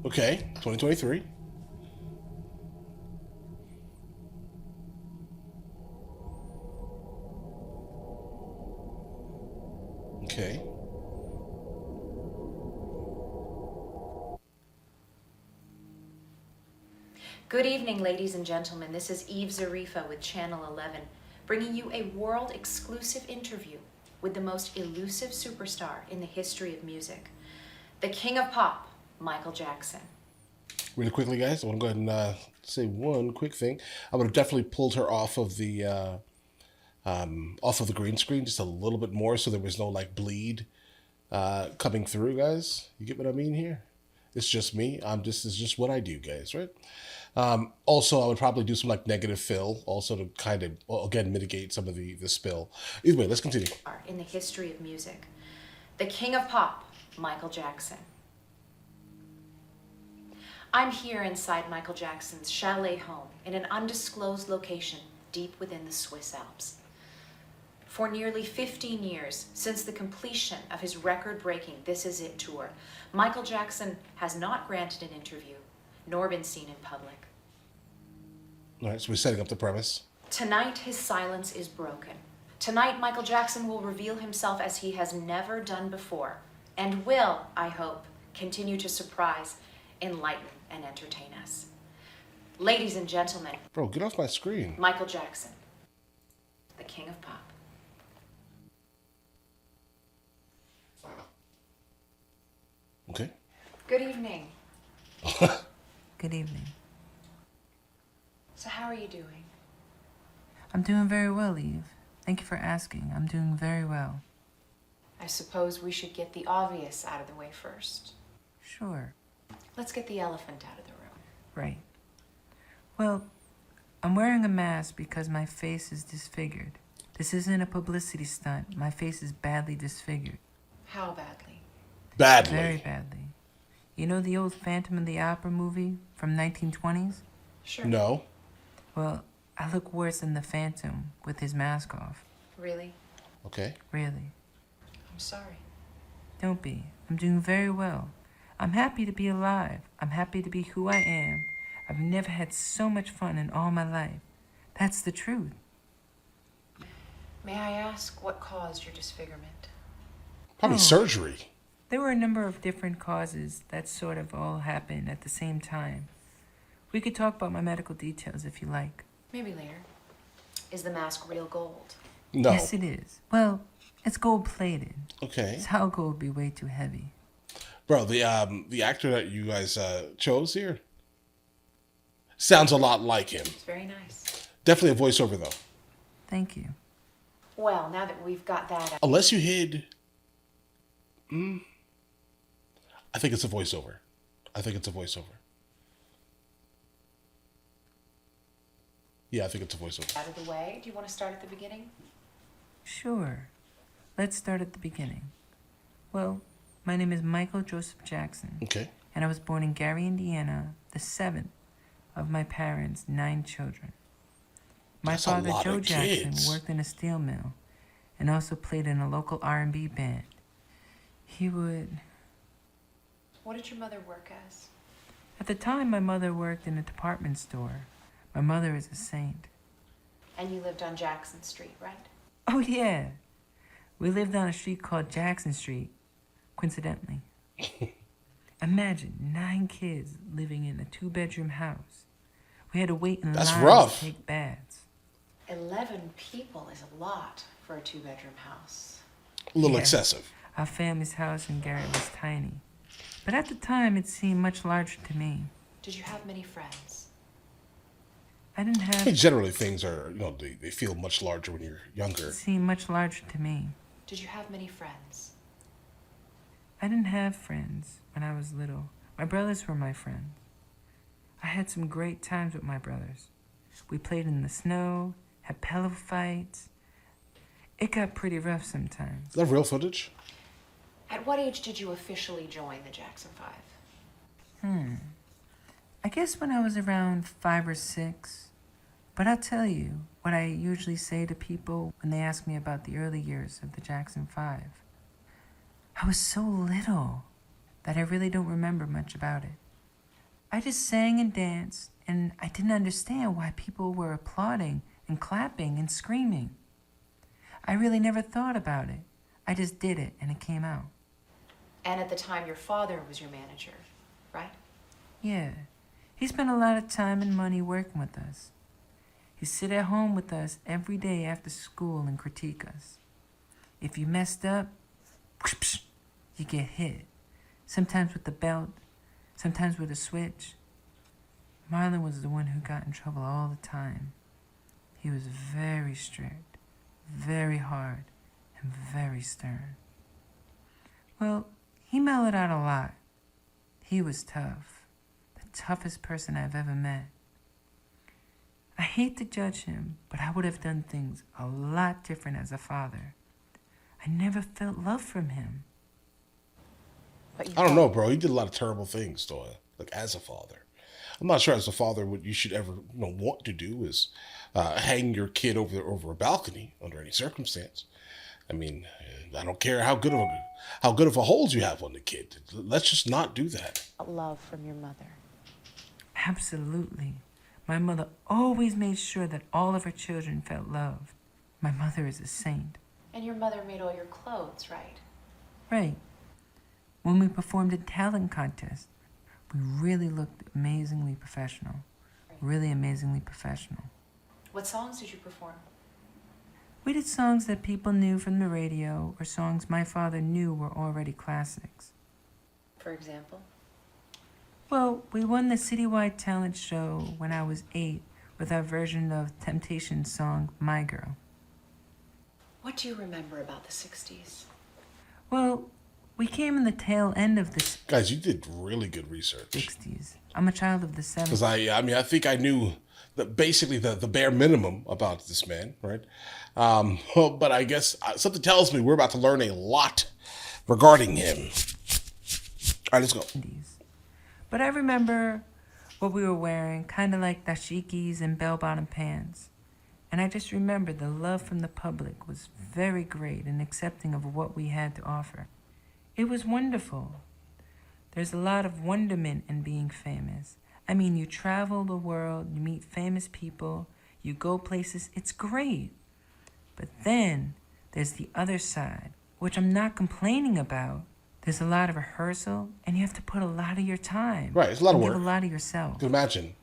Okay, 2023. Okay. Good evening, ladies and gentlemen. This is Eve Zarifa with Channel 11, bringing you a world-exclusive interview with the most elusive superstar in the history of music, the king of pop, Michael Jackson. Really quickly, guys, I want to go ahead and say one quick thing. I would have definitely pulled her off of the green screen just a little bit more, so there was no like bleed coming through, guys. You get what I mean here? It's just me. This is just what I do, guys, right? Also, I would probably do some like negative fill, also to kind of, well, again, mitigate some of the spill. Either way, let's continue. In the history of music, the king of pop, Michael Jackson. I'm here inside Michael Jackson's chalet home in an undisclosed location deep within the Swiss Alps. For nearly 15 years, since the completion of his record-breaking This Is It tour, Michael Jackson has not granted an interview, nor been seen in public. All right, so we're setting up the premise. Tonight, his silence is broken. Tonight, Michael Jackson will reveal himself as he has never done before, and will, I hope, continue to surprise, enlighten, and entertain us. Ladies and gentlemen, Bro, get off my screen. Michael Jackson, the king of pop. Okay. Good evening. Good evening. So how are you doing? I'm doing very well, Eve. Thank you for asking. I'm doing very well. I suppose we should get the obvious out of the way first. Sure. Let's get the elephant out of the room. Right. Well, I'm wearing a mask because my face is disfigured. This isn't a publicity stunt. My face is badly disfigured. How badly? Badly. Very badly. You know the old Phantom of the Opera movie from 1920s? Sure. No. Well, I look worse than the Phantom with his mask off. Really? Okay. Really. I'm sorry. Don't be. I'm doing very well. I'm happy to be alive. I'm happy to be who I am. I've never had so much fun in all my life. That's the truth. May I ask what caused your disfigurement? Probably surgery. There were a number of different causes that sort of all happened at the same time. We could talk about my medical details if you like. Maybe later. Is the mask real gold? No. Yes, it is. Well, it's gold-plated. Okay. How gold would be way too heavy. Bro, the actor that you guys chose here sounds a lot like him. It's very nice. Definitely a voiceover though. Thank you. Well, now that we've got that out. Unless you hid. I think it's a voiceover. Yeah, I think it's a voiceover. Out of the way, do you want to start at the beginning? Sure. Let's start at the beginning. Well, my name is Michael Joseph Jackson. Okay. And I was born in Gary, Indiana, the 7th of my parents' 9 children. My That's a father, lot Joe of Jackson, kids. worked in a steel mill and also played in a local R&B band. He would... What did your mother work as? At the time, my mother worked in a department store. My mother is a saint. And you lived on Jackson Street, right? Oh, yeah. We lived on a street called Jackson Street, coincidentally. Imagine 9 kids living in a 2-bedroom house. We had to wait in That's line rough. to take baths. 11 people is a lot for a 2-bedroom house. A little Yeah. excessive. Our family's house in Garrett was tiny. But at the time, it seemed much larger to me. Did you have many friends? I didn't I have... think generally things are, they feel much larger when you're younger. It seemed much larger to me. Did you have many friends? I didn't have friends when I was little. My brothers were my friends. I had some great times with my brothers. We played in the snow, had pillow fights. It got pretty rough sometimes. Is that real footage? At what age did you officially join the Jackson 5? I guess when I was around 5 or 6. But I'll tell you what I usually say to people when they ask me about the early years of the Jackson 5. I was so little that I really don't remember much about it. I just sang and danced, and I didn't understand why people were applauding and clapping and screaming. I really never thought about it. I just did it, and it came out. And at the time, your father was your manager, right? Yeah, he spent a lot of time and money working with us. He'd sit at home with us every day after school and critique us. If you messed up, you get hit. Sometimes with the belt, sometimes with a switch. Marlon was the one who got in trouble all the time. He was very strict, very hard, and very stern. Well, he mellowed out a lot. He was tough, the toughest person I've ever met. I hate to judge him, but I would have done things a lot different as a father. I never felt love from him. But you I don't know, bro. He did a lot of terrible things, though. Like as a father, I'm not sure as a father what you should ever want to do is hang your kid over a balcony under any circumstance. I mean, I don't care how good of a hold you have on the kid. Let's just not do that. love from your mother. Absolutely. My mother always made sure that all of her children felt loved. My mother is a saint. And your mother made all your clothes, right? Right. When we performed a talent contest, we really looked amazingly professional. Really amazingly professional. What songs did you perform? We did songs that people knew from the radio or songs my father knew were already classics. For example? Well, we won the citywide talent show when I was 8 with our version of Temptation's song, My Girl. What do you remember about the 60s? Well, we came in the tail end of the Guys, you did really good research. 60s. I'm a child of the 70s. Because I think I knew basically the bare minimum about this man, right? But I guess something tells me we're about to learn a lot regarding him. All right, let's go. But I remember what we were wearing, kind of like dashikis and bell-bottom pants. And I just remember the love from the public was very great and accepting of what we had to offer. It was wonderful. There's a lot of wonderment in being famous. I mean, you travel the world, you meet famous people, you go places, it's great. But then there's the other side, which I'm not complaining about. There's a lot of rehearsal, and you have to put a lot of your time. Right, it's a lot of and work. give a lot of yourself. You can imagine.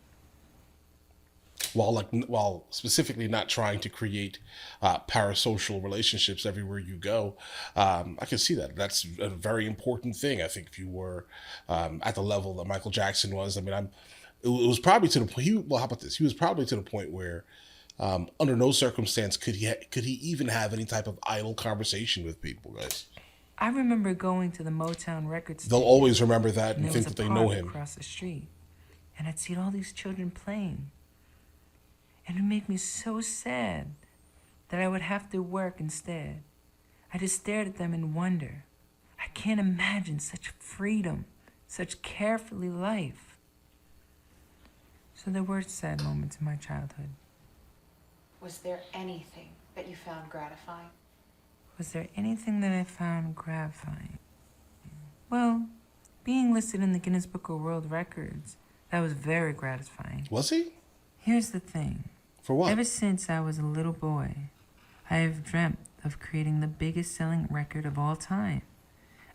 While specifically not trying to create parasocial relationships everywhere you go, I can see that. That's a very important thing. I think if you were at the level that Michael Jackson was, I mean, it was probably to the point. Well, how about this? He was probably to the point where, under no circumstance could he even have any type of idle conversation with people, guys. I remember going to the Motown record store. They'll always remember that and there think was that a they know park him. across the street, and I'd see all these children playing. And it made me so sad that I would have to work instead. I just stared at them in wonder. I can't imagine such freedom, such carefree life. So there were sad moments in my childhood. Was there anything that you found gratifying? Was there anything that I found gratifying? Well, being listed in the Guinness Book of World Records, that was very gratifying. Was he? Here's the thing. For what? Ever since I was a little boy, I have dreamt of creating the biggest selling record of all time.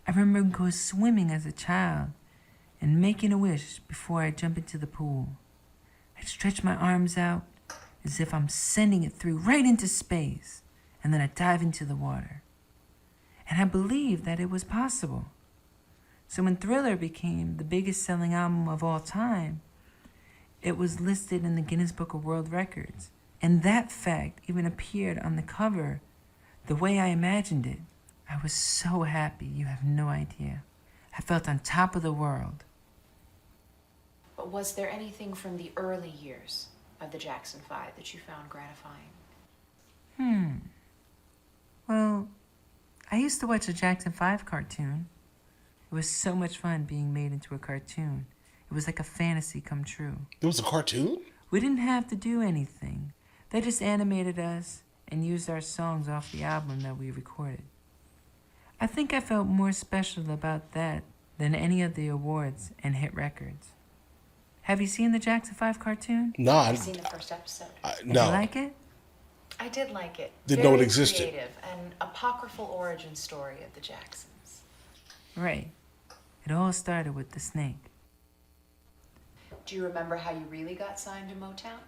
I remember going swimming as a child and making a wish before I jump into the pool. I'd stretch my arms out as if I'm sending it through right into space, and then I'd dive into the water. And I believed that it was possible. So when Thriller became the biggest selling album of all time, it was listed in the Guinness Book of World Records. And that fact even appeared on the cover the way I imagined it. I was so happy, you have no idea. I felt on top of the world. But was there anything from the early years of the Jackson 5 that you found gratifying? Well, I used to watch a Jackson 5 cartoon. It was so much fun being made into a cartoon. It was like a fantasy come true. It was a cartoon? We didn't have to do anything. They just animated us and used our songs off the album that we recorded. I think I felt more special about that than any of the awards and hit records. Have you seen the Jackson 5 cartoon? No, I've seen the first episode. Did you no. like it? I did like it. Didn't know it Very existed. creative and apocryphal origin story of the Jacksons. Right. It all started with the snake. Do you remember how you really got signed to Motown?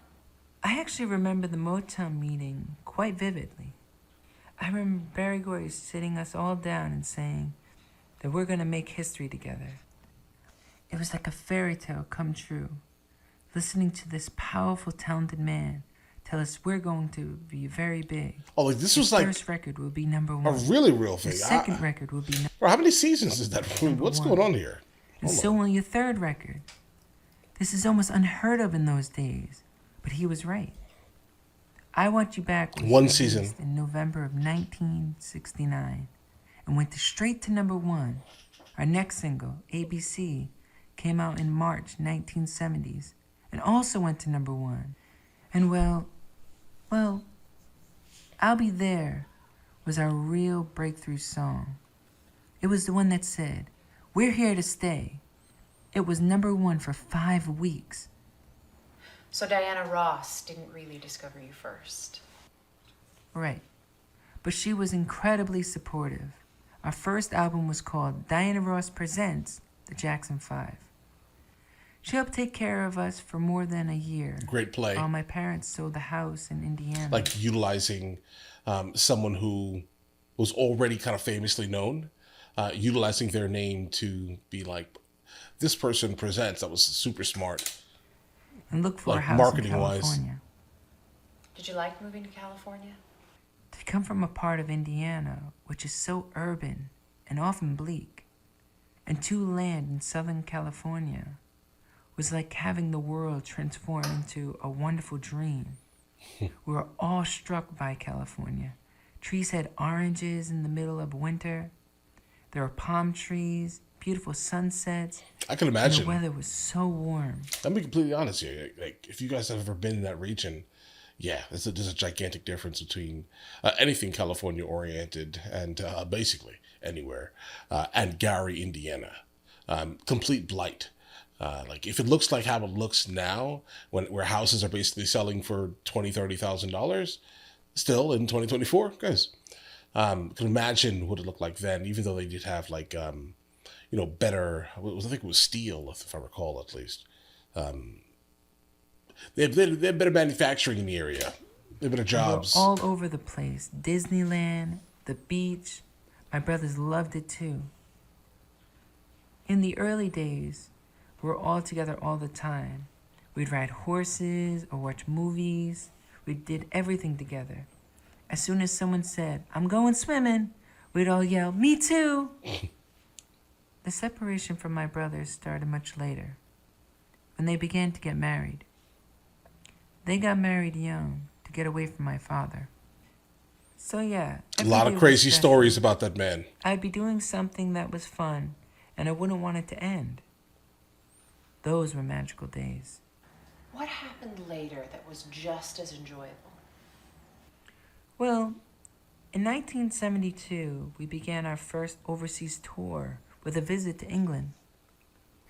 I actually remember the Motown meeting quite vividly. I remember Barry Gordy sitting us all down and saying that we're going to make history together. It was like a fairy tale come true, listening to this powerful, talented man tell us we're going to be very big. Oh, like this The was like first record will be number a one. really real The thing. second record will be number Bro, how many seasons is that? What's one. going on here? and Hold so on. will your third record. This is almost unheard of in those days, but he was right. I Want You Back was One released season. in November of 1969 and went straight to number one. Our next single, ABC, came out in March 1970s and also went to number one. And well, I'll Be There was our real breakthrough song. It was the one that said, "We're here to stay." It was number one for 5 weeks. So Diana Ross didn't really discover you first. Right. But she was incredibly supportive. Our first album was called Diana Ross Presents the Jackson 5. She helped take care of us for more than a year. Great play. While my parents sold the house in Indiana. Like utilizing someone who was already kind of famously known, utilizing their name to be like, this person presents. That was super smart. And look for a like house marketing in wise. California. Did you like moving to California? To come from a part of Indiana which is so urban and often bleak, and to land in Southern California was like having the world transform into a wonderful dream. We were all struck by California. Trees had oranges in the middle of winter. There were palm trees, beautiful sunsets. I can And the imagine. weather was so warm. Let me be completely honest here. Like, if you guys have ever been in that region, yeah, there's a gigantic difference between anything California oriented and basically anywhere, and Gary, Indiana. Complete blight. Like if it looks like how it looks now, where houses are basically selling for $20,000-$30,000, still in 2024, guys, can imagine what it looked like then. Even though they did have like better. I think it was steel, if I recall, at least. They had better manufacturing in the area. They had better We were jobs. all over the place. Disneyland, the beach. My brothers loved it too. In the early days, we were all together all the time. We'd ride horses or watch movies. We did everything together. As soon as someone said, "I'm going swimming," we'd all yell, "Me too!" The separation from my brothers started much later, when they began to get married. They got married young to get away from my father. So yeah, A every lot day of was crazy special. stories about that man. I'd be doing something that was fun, and I wouldn't want it to end. Those were magical days. What happened later that was just as enjoyable? Well, in 1972, we began our first overseas tour with a visit to England.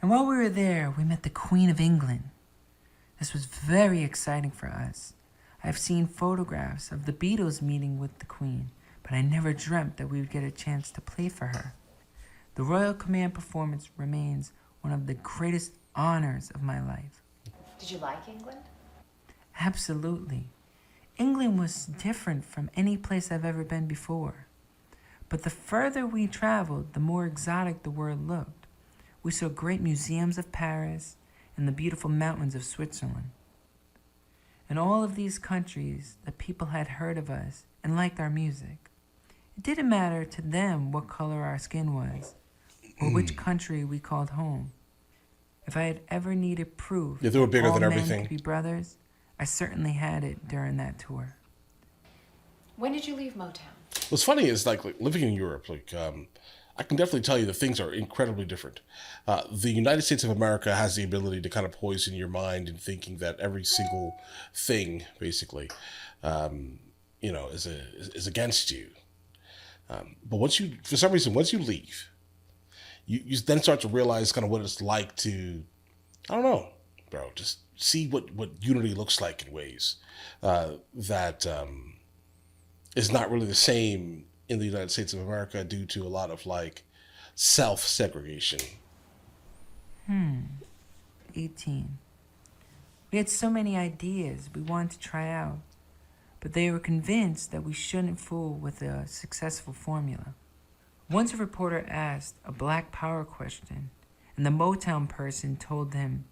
And while we were there, we met the Queen of England. This was very exciting for us. I've seen photographs of the Beatles meeting with the Queen, but I never dreamt that we would get a chance to play for her. The Royal Command performance remains one of the greatest honors of my life. Did you like England? Absolutely. England was different from any place I've ever been before. But the further we traveled, the more exotic the world looked. We saw great museums of Paris and the beautiful mountains of Switzerland. In all of these countries, the people had heard of us and liked our music. It didn't matter to them what color our skin was or which country we called home. If I had ever needed proof Yeah, they were bigger all than men everything. could be brothers, I certainly had it during that tour. When did you leave Motown? What's funny is like living in Europe. I can definitely tell you that things are incredibly different. The United States of America has the ability to kind of poison your mind in thinking that every single thing, basically, is against you. But for some reason, once you leave, you then start to realize kind of what it's like to, I don't know, bro. Just see what unity looks like in ways that is not really the same in the United States of America due to a lot of like self-segregation. 18. We had so many ideas we wanted to try out, but they were convinced that we shouldn't fool with a successful formula. Once a reporter asked a Black Power question, and the Motown person told him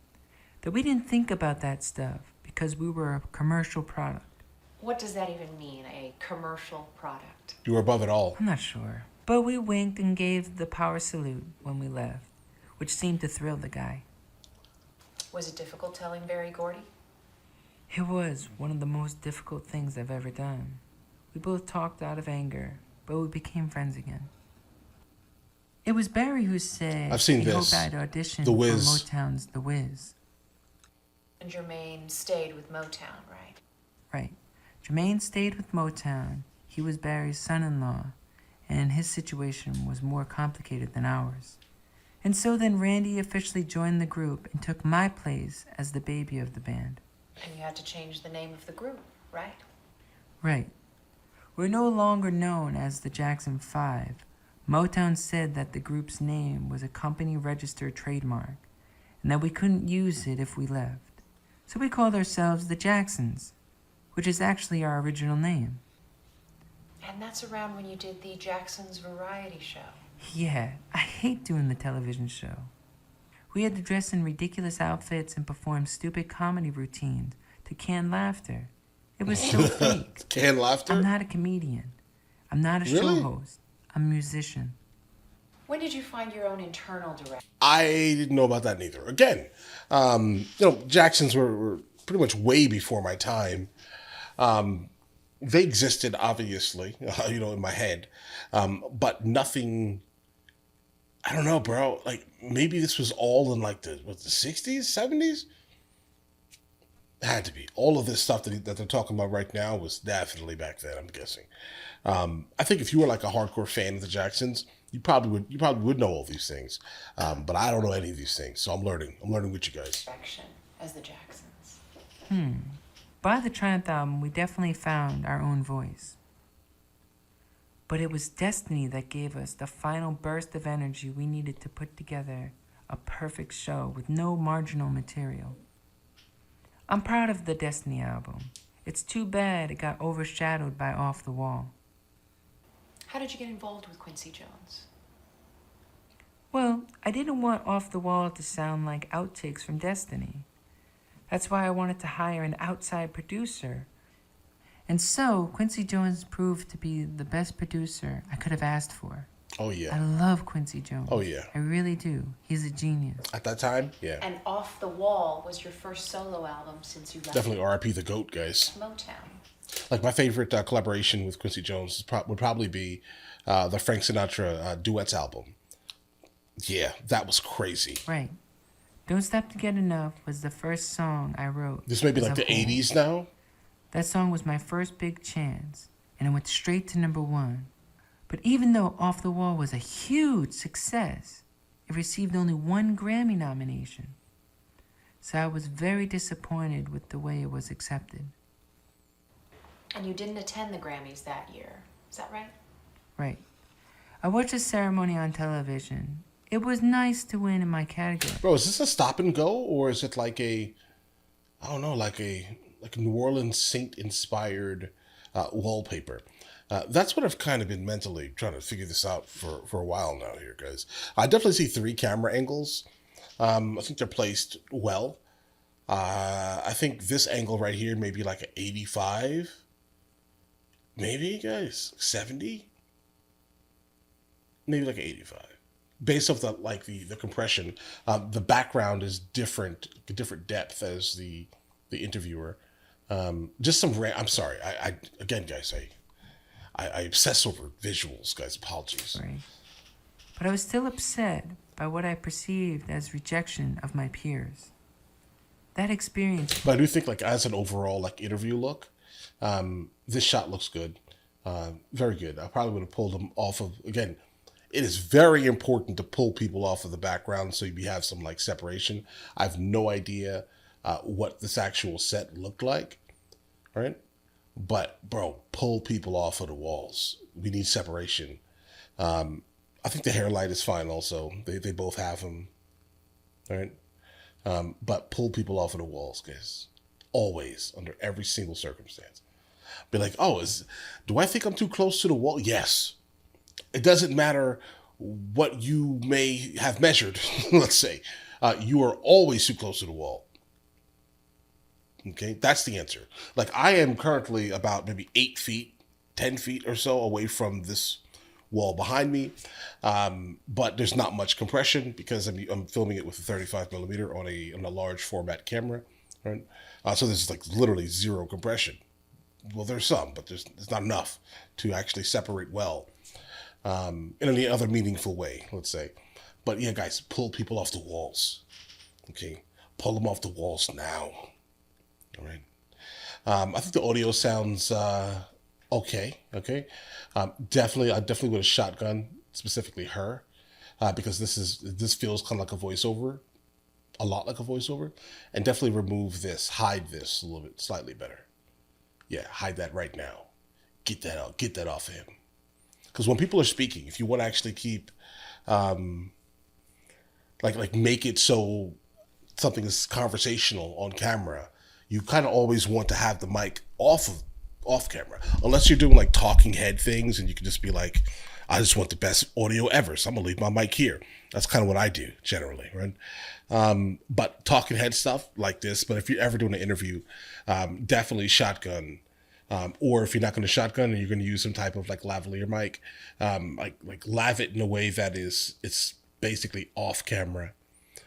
that we didn't think about that stuff because we were a commercial product. What does that even mean, a commercial product? You were above it all. I'm not sure, but we winked and gave the power salute when we left, which seemed to thrill the guy. Was it difficult telling Barry Gordy? It was one of the most difficult things I've ever done. We both talked out of anger, but we became friends again. It was Barry who said I've seen he this. hoped I'd audition The for Wiz. Motown's The Wiz. And Jermaine stayed with Motown, right? Right. Jermaine stayed with Motown. He was Barry's son-in-law, and his situation was more complicated than ours. And so then Randy officially joined the group and took my place as the baby of the band. And you had to change the name of the group, right? Right. We're no longer known as the Jackson 5. Motown said that the group's name was a company-registered trademark, and that we couldn't use it if we left. So we called ourselves the Jacksons, which is actually our original name. And that's around when you did the Jacksons Variety Show. Yeah, I hate doing the television show. We had to dress in ridiculous outfits and perform stupid comedy routines to can laughter. It was so fake. Canned laughter? I'm not a comedian. I'm not a Really? show host. I'm a musician. When did you find your own internal direction? I didn't know about that neither. Again, Jacksons were pretty much way before my time. They existed, obviously, in my head, but nothing. I don't know, bro. Like maybe this was all in like the 60s, 70s. Had to be. All of this stuff that they're talking about right now was definitely back then, I'm guessing. I think if you were like a hardcore fan of the Jacksons, you probably would know all these things. But I don't know any of these things, so I'm learning with you guys. Direction as the Jacksons. By the Triumph album, we definitely found our own voice. But it was Destiny that gave us the final burst of energy we needed to put together a perfect show with no marginal material. I'm proud of the Destiny album. It's too bad it got overshadowed by Off the Wall. How did you get involved with Quincy Jones? Well, I didn't want Off the Wall to sound like outtakes from Destiny. That's why I wanted to hire an outside producer. And so, Quincy Jones proved to be the best producer I could have asked for. Oh I yeah. love Quincy Jones. Oh, yeah. I really do. He's a genius. At that time, yeah. And Off the Wall was your first solo album since you left Definitely R.I.P. the GOAT, guys. Motown. Like my favorite collaboration with Quincy Jones would probably be the Frank Sinatra Duets album. Yeah, that was crazy. Right. Don't Stop to Get Enough was the first song I wrote. This may be as like a the whole. 80s now. That song was my first big chance, and it went straight to #1. But even though Off the Wall was a huge success, it received only 1 Grammy nomination. So I was very disappointed with the way it was accepted. And you didn't attend the Grammys that year. Is that right? Right. I watched the ceremony on television. It was nice to win in my category. Bro, is this a stop and go, or is it like a New Orleans Saint inspired wallpaper? That's what I've kind of been mentally trying to figure this out for a while now here, guys. I definitely see 3 camera angles. I think they're placed well. I think this angle right here may be like an 85. Maybe, guys, 70? Maybe like an 85. Based off the compression, the background is different depth as the interviewer. Just some I'm sorry. I again, guys, I obsess over visuals, guys. Apologies. Right. But I was still upset by what I perceived as rejection of my peers. That experience. But I do think, like, as an overall interview look, this shot looks good, very good. I probably would have pulled them off of. Again, it is very important to pull people off of the background so you have some separation. I have no idea what this actual set looked like, right? But bro, pull people off of the walls. We need separation. I think the hairline is fine. Also, they both have them, right? But pull people off of the walls, guys. Always, under every single circumstance. Be like, do I think I'm too close to the wall? Yes. It doesn't matter what you may have measured. Let's say you are always too close to the wall. Okay, that's the answer. Like I am currently about maybe 8 feet, 10 feet or so away from this wall behind me, but there's not much compression because I'm filming it with a 35 millimeter on a large format camera, right? So there's like literally zero compression. Well, there's some, but there's not enough to actually separate well in any other meaningful way, let's say. But yeah, guys, pull people off the walls. Okay, pull them off the walls now. All right. I think the audio sounds okay. Okay. I definitely would have shotgun specifically her because this feels kind of like a voiceover, a lot like a voiceover, and definitely remove this, hide this a little bit, slightly better. Yeah, hide that right now. Get that out. Get that off of him. Because when people are speaking, if you want to actually keep, like make it so something is conversational on camera, you kind of always want to have the mic off camera, unless you're doing like talking head things, and you can just be like, I just want the best audio ever, so I'm gonna leave my mic here. That's kind of what I do generally, right? But talking head stuff like this. But if you're ever doing an interview, definitely shotgun. Or if you're not going to shotgun and you're going to use some type of like lavalier mic, like lav it in a way that it's basically off camera.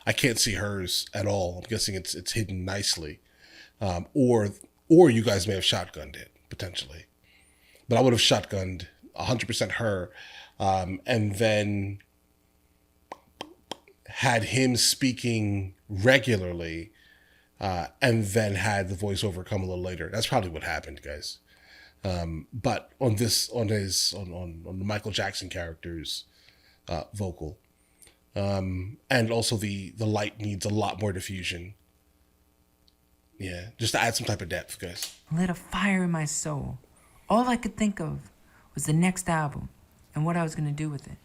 I can't see hers at all. I'm guessing it's hidden nicely. Or you guys may have shotgunned it potentially, but I would have shotgunned 100% her, and then had him speaking regularly, and then had the voiceover come a little later. That's probably what happened, guys. But on the Michael Jackson character's vocal, and also the light needs a lot more diffusion. Yeah, just to add some type of depth, guys. Lit a fire in my soul. All I could think of was the next album and what I was going to do with it.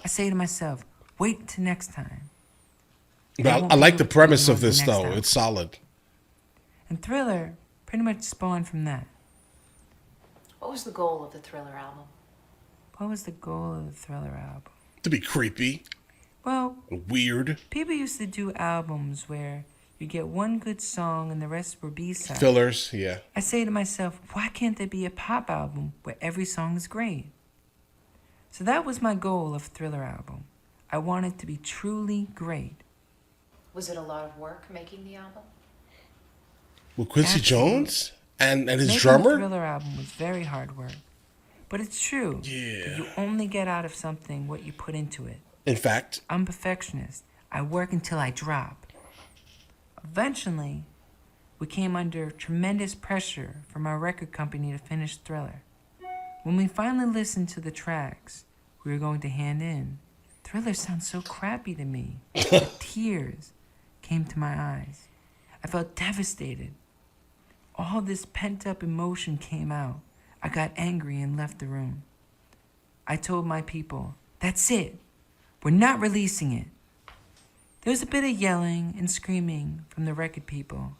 I say to myself, wait till next time. But I like the premise of this, though. It's solid. And Thriller pretty much spawned from that. What was the goal of the Thriller album? What was the goal of the Thriller album? To be creepy. Well, weird. People used to do albums where you get one good song and the rest were B-sides. Fillers, yeah. I say to myself, why can't there be a pop album where every song is great? So that was my goal of Thriller album. I wanted to be truly great. Was it a lot of work making the album? With Quincy Absolutely. Jones and his Making drummer? the Thriller album was very hard work. But it's true. Yeah. That you only get out of something what you put into it. In fact, I'm a perfectionist. I work until I drop. Eventually, we came under tremendous pressure from our record company to finish Thriller. When we finally listened to the tracks we were going to hand in, Thriller sounds so crappy to me that tears came to my eyes. I felt devastated. All this pent-up emotion came out. I got angry and left the room. I told my people, that's it. We're not releasing it. There was a bit of yelling and screaming from the record people,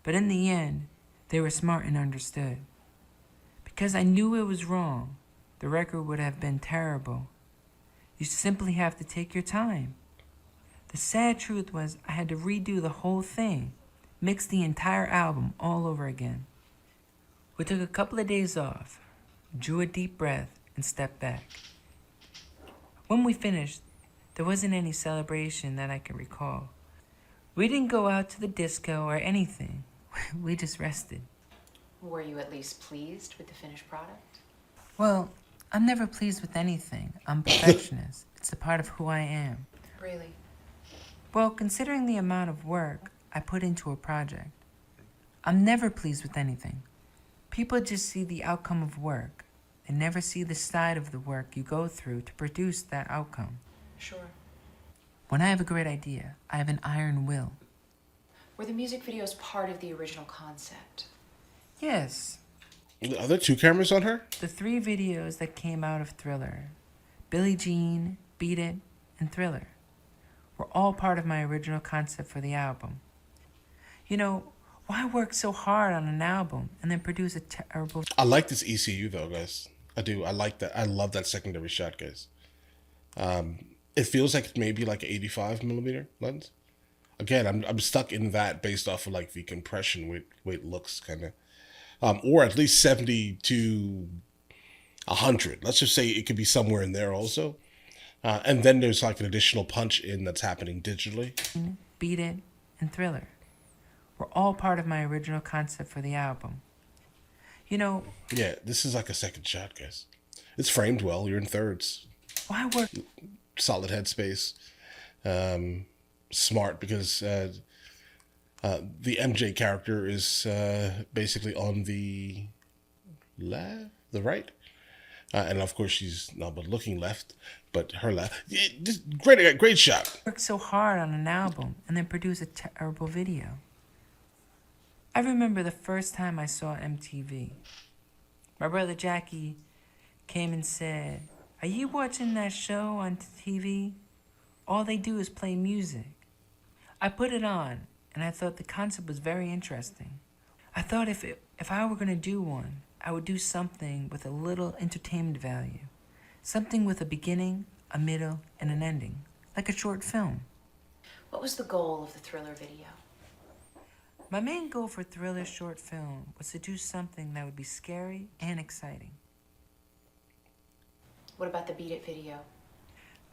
but in the end, they were smart and understood. Because I knew it was wrong, the record would have been terrible. You simply have to take your time. The sad truth was I had to redo the whole thing, mix the entire album all over again. We took a couple of days off, drew a deep breath, and stepped back. When we finished, there wasn't any celebration that I can recall. We didn't go out to the disco or anything. We just rested. Were you at least pleased with the finished product? Well, I'm never pleased with anything. I'm a perfectionist. It's a part of who I am. Really? Well, considering the amount of work I put into a project, I'm never pleased with anything. People just see the outcome of work and never see the side of the work you go through to produce that outcome. Sure. When I have a great idea, I have an iron will. Were the music videos part of the original concept? Yes, Are there 2 cameras on her? the 3 videos that came out of Thriller, Billie Jean, Beat It, and Thriller, were all part of my original concept for the album. You know, why work so hard on an album and then produce a terrible... I like this ECU though, guys. I do. I like that. I love that secondary shot, guys. It feels like maybe like an 85mm lens. Again, I'm stuck in that based off of like the compression way it looks kind of, or at least 70 to 100. Let's just say it could be somewhere in there also. And then there's like an additional punch in that's happening digitally. Beat It, and Thriller were all part of my original concept for the album. You know... Yeah, this is like a second shot, guys. It's framed well. You're in thirds. Why work... Solid headspace. Smart because the MJ character is basically on the left, the right. And of course, she's not but looking left, but her left. Great shot. Work so hard on an album and then produce a terrible video. I remember the first time I saw MTV. My brother Jackie came and said, "Are you watching that show on TV? All they do is play music." I put it on, and I thought the concept was very interesting. I thought if I were going to do one, I would do something with a little entertainment value. Something with a beginning, a middle, and an ending, like a short film. What was the goal of the Thriller video? My main goal for Thriller's short film was to do something that would be scary and exciting. What about the Beat It video?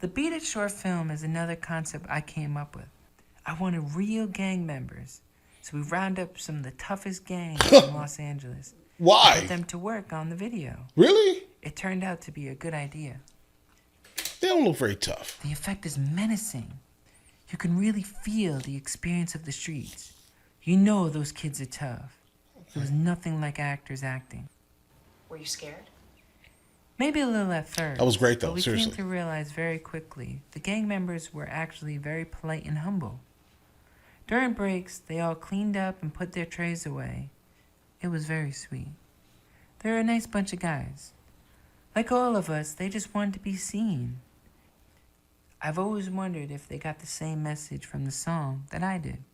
The Beat It short film is another concept I came up with. I wanted real gang members, so we round up some of the toughest gangs in Los Angeles. Why? Put them to work on the video. Really? It turned out to be a good idea. They don't look very tough. The effect is menacing. You can really feel the experience of the streets. You know those kids are tough. It was nothing like actors acting. Were you scared? Maybe a little at first. That was great, though, But we seriously. came to realize very quickly the gang members were actually very polite and humble. During breaks, they all cleaned up and put their trays away. It was very sweet. They're a nice bunch of guys. Like all of us, they just wanted to be seen. I've always wondered if they got the same message from the song that I did.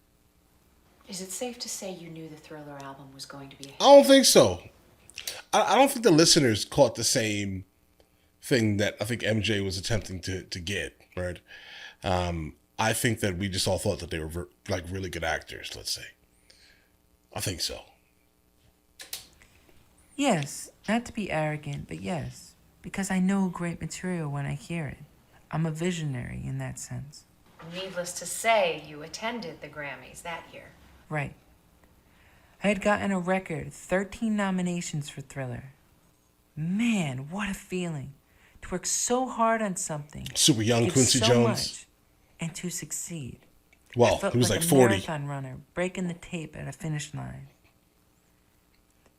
Is it safe to say you knew the Thriller album was going to be a hit? I don't think so. I don't think the listeners caught the same thing that I think MJ was attempting to get, right? I think that we just all thought that they were like really good actors, let's say. I think so. Yes, not to be arrogant, but yes, because I know great material when I hear it. I'm a visionary in that sense. Needless to say, you attended the Grammys that year. Right. I had gotten a record 13 nominations for Thriller. Man, what a feeling. To work so hard on something. Super young give Quincy so Jones. Much, and to succeed. Well, I felt he was like a 40. marathon runner breaking the tape at a finish line.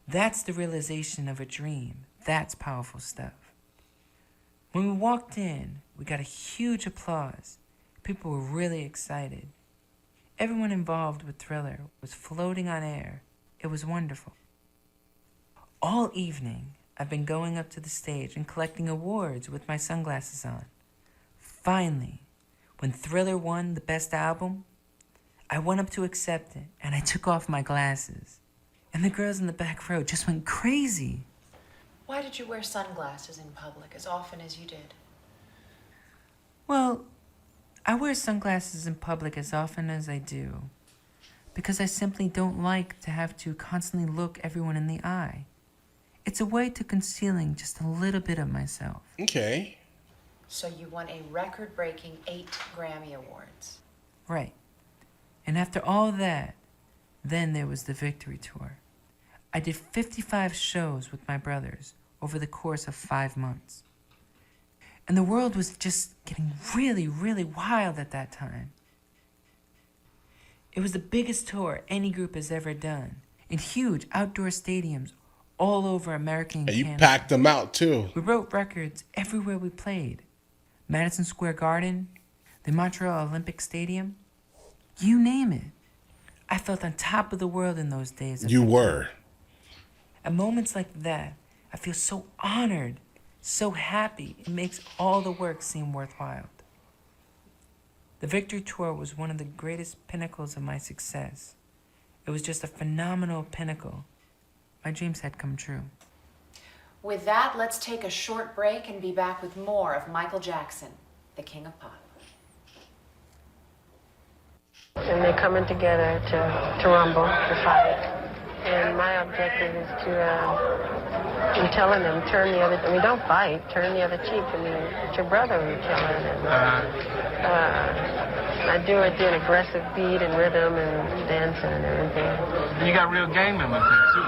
That's the realization of a dream. That's powerful stuff. When we walked in, we got a huge applause. People were really excited. Everyone involved with Thriller was floating on air. It was wonderful. All evening, I've been going up to the stage and collecting awards with my sunglasses on. Finally, when Thriller won the best album, I went up to accept it and I took off my glasses. And the girls in the back row just went crazy. Why did you wear sunglasses in public as often as you did? Well, I wear sunglasses in public as often as I do because I simply don't like to have to constantly look everyone in the eye. It's a way to concealing just a little bit of myself. Okay. So you won a record-breaking 8 Grammy Awards. Right. And after all that, then there was the Victory Tour. I did 55 shows with my brothers over the course of 5 months. And the world was just getting really, really wild at that time. It was the biggest tour any group has ever done, in huge outdoor stadiums all over America and And you Canada. packed them out, too. We wrote records everywhere we played. Madison Square Garden, the Montreal Olympic Stadium, you name it. I felt on top of the world in those days. You were. At moments like that, I feel so honored, so happy. It makes all the work seem worthwhile. The Victory Tour was one of the greatest pinnacles of my success. It was just a phenomenal pinnacle. My dreams had come true. With that, let's take a short break and be back with more of Michael Jackson, the King of Pop. And they're coming together to rumble, to fight. And my objective is to, I'm telling them, don't fight, turn the other cheek. I mean, it's your brother you're killing. And, I do it in aggressive beat and rhythm and dancing and everything. You got real gang members there, too.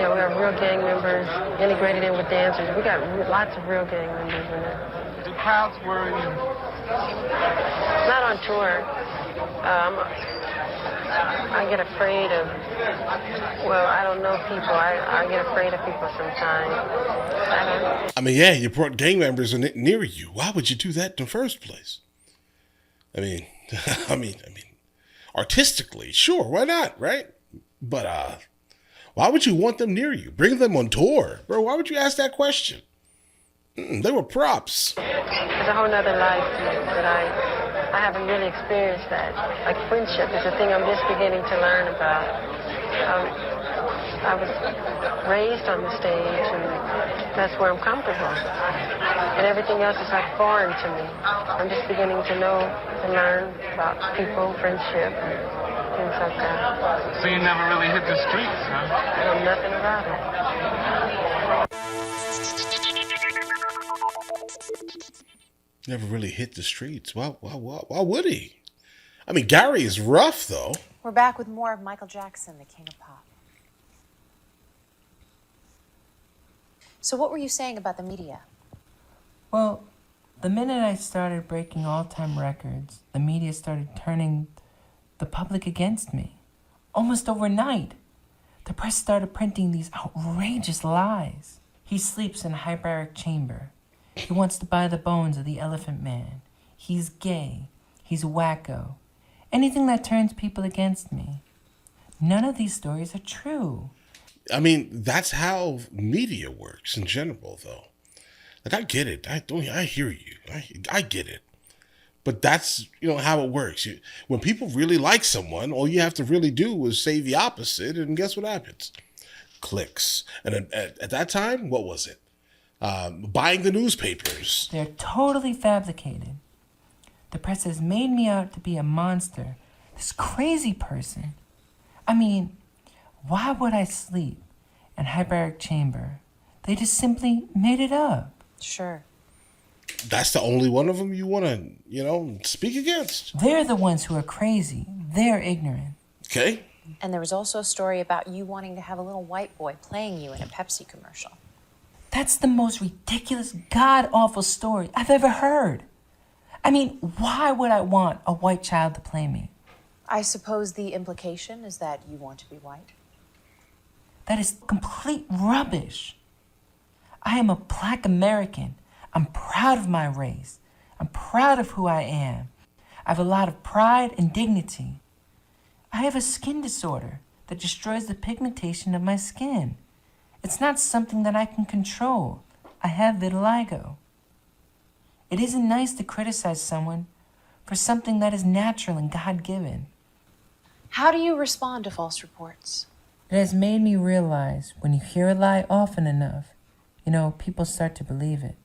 Yeah, we have real gang members integrated in with dancers. We got lots of real gang members in there. Do crowds worry you? Not on tour. I get afraid of, I don't know people. I get afraid of people sometimes. I mean, yeah, you brought gang members near you. Why would you do that in the first place? I mean, I mean, artistically, sure, why not, right? But why would you want them near you? Bring them on tour, bro. Why would you ask that question? They were props. It's a whole nother life that I haven't really experienced that. Like friendship is a thing I'm just beginning to learn about. I was raised on the stage, and that's where I'm comfortable. And everything else is like foreign to me. I'm just beginning to know and learn about people, friendship, and things like that. So you never really hit the streets, huh? I know nothing about it. Never really hit the streets. Why would he? I mean, Gary is rough, though. We're back with more of Michael Jackson, the King of Pop. So what were you saying about the media? Well, the minute I started breaking all-time records, the media started turning the public against me. Almost overnight, the press started printing these outrageous lies. He sleeps in a hyperbaric chamber. He wants to buy the bones of the Elephant Man. He's gay. He's wacko. Anything that turns people against me. None of these stories are true. I mean, that's how media works in general, though. Like, I get it. I hear you. I get it. But that's, how it works. When people really like someone, all you have to really do is say the opposite, and guess what happens? Clicks. And at that time, what was it? Buying the newspapers. They're totally fabricated. The press has made me out to be a monster, this crazy person. I mean, why would I sleep in a hyperbaric chamber? They just simply made it up. Sure. That's the only one of them you want to, speak against. They're the ones who are crazy. They're ignorant. Okay. And there was also a story about you wanting to have a little white boy playing you in a Pepsi commercial. That's the most ridiculous, god-awful story I've ever heard. I mean, why would I want a white child to play me? I suppose the implication is that you want to be white. That is complete rubbish. I am a Black American. I'm proud of my race. I'm proud of who I am. I have a lot of pride and dignity. I have a skin disorder that destroys the pigmentation of my skin. It's not something that I can control. I have vitiligo. It isn't nice to criticize someone for something that is natural and God-given. How do you respond to false reports? It has made me realize when you hear a lie often enough, people start to believe it.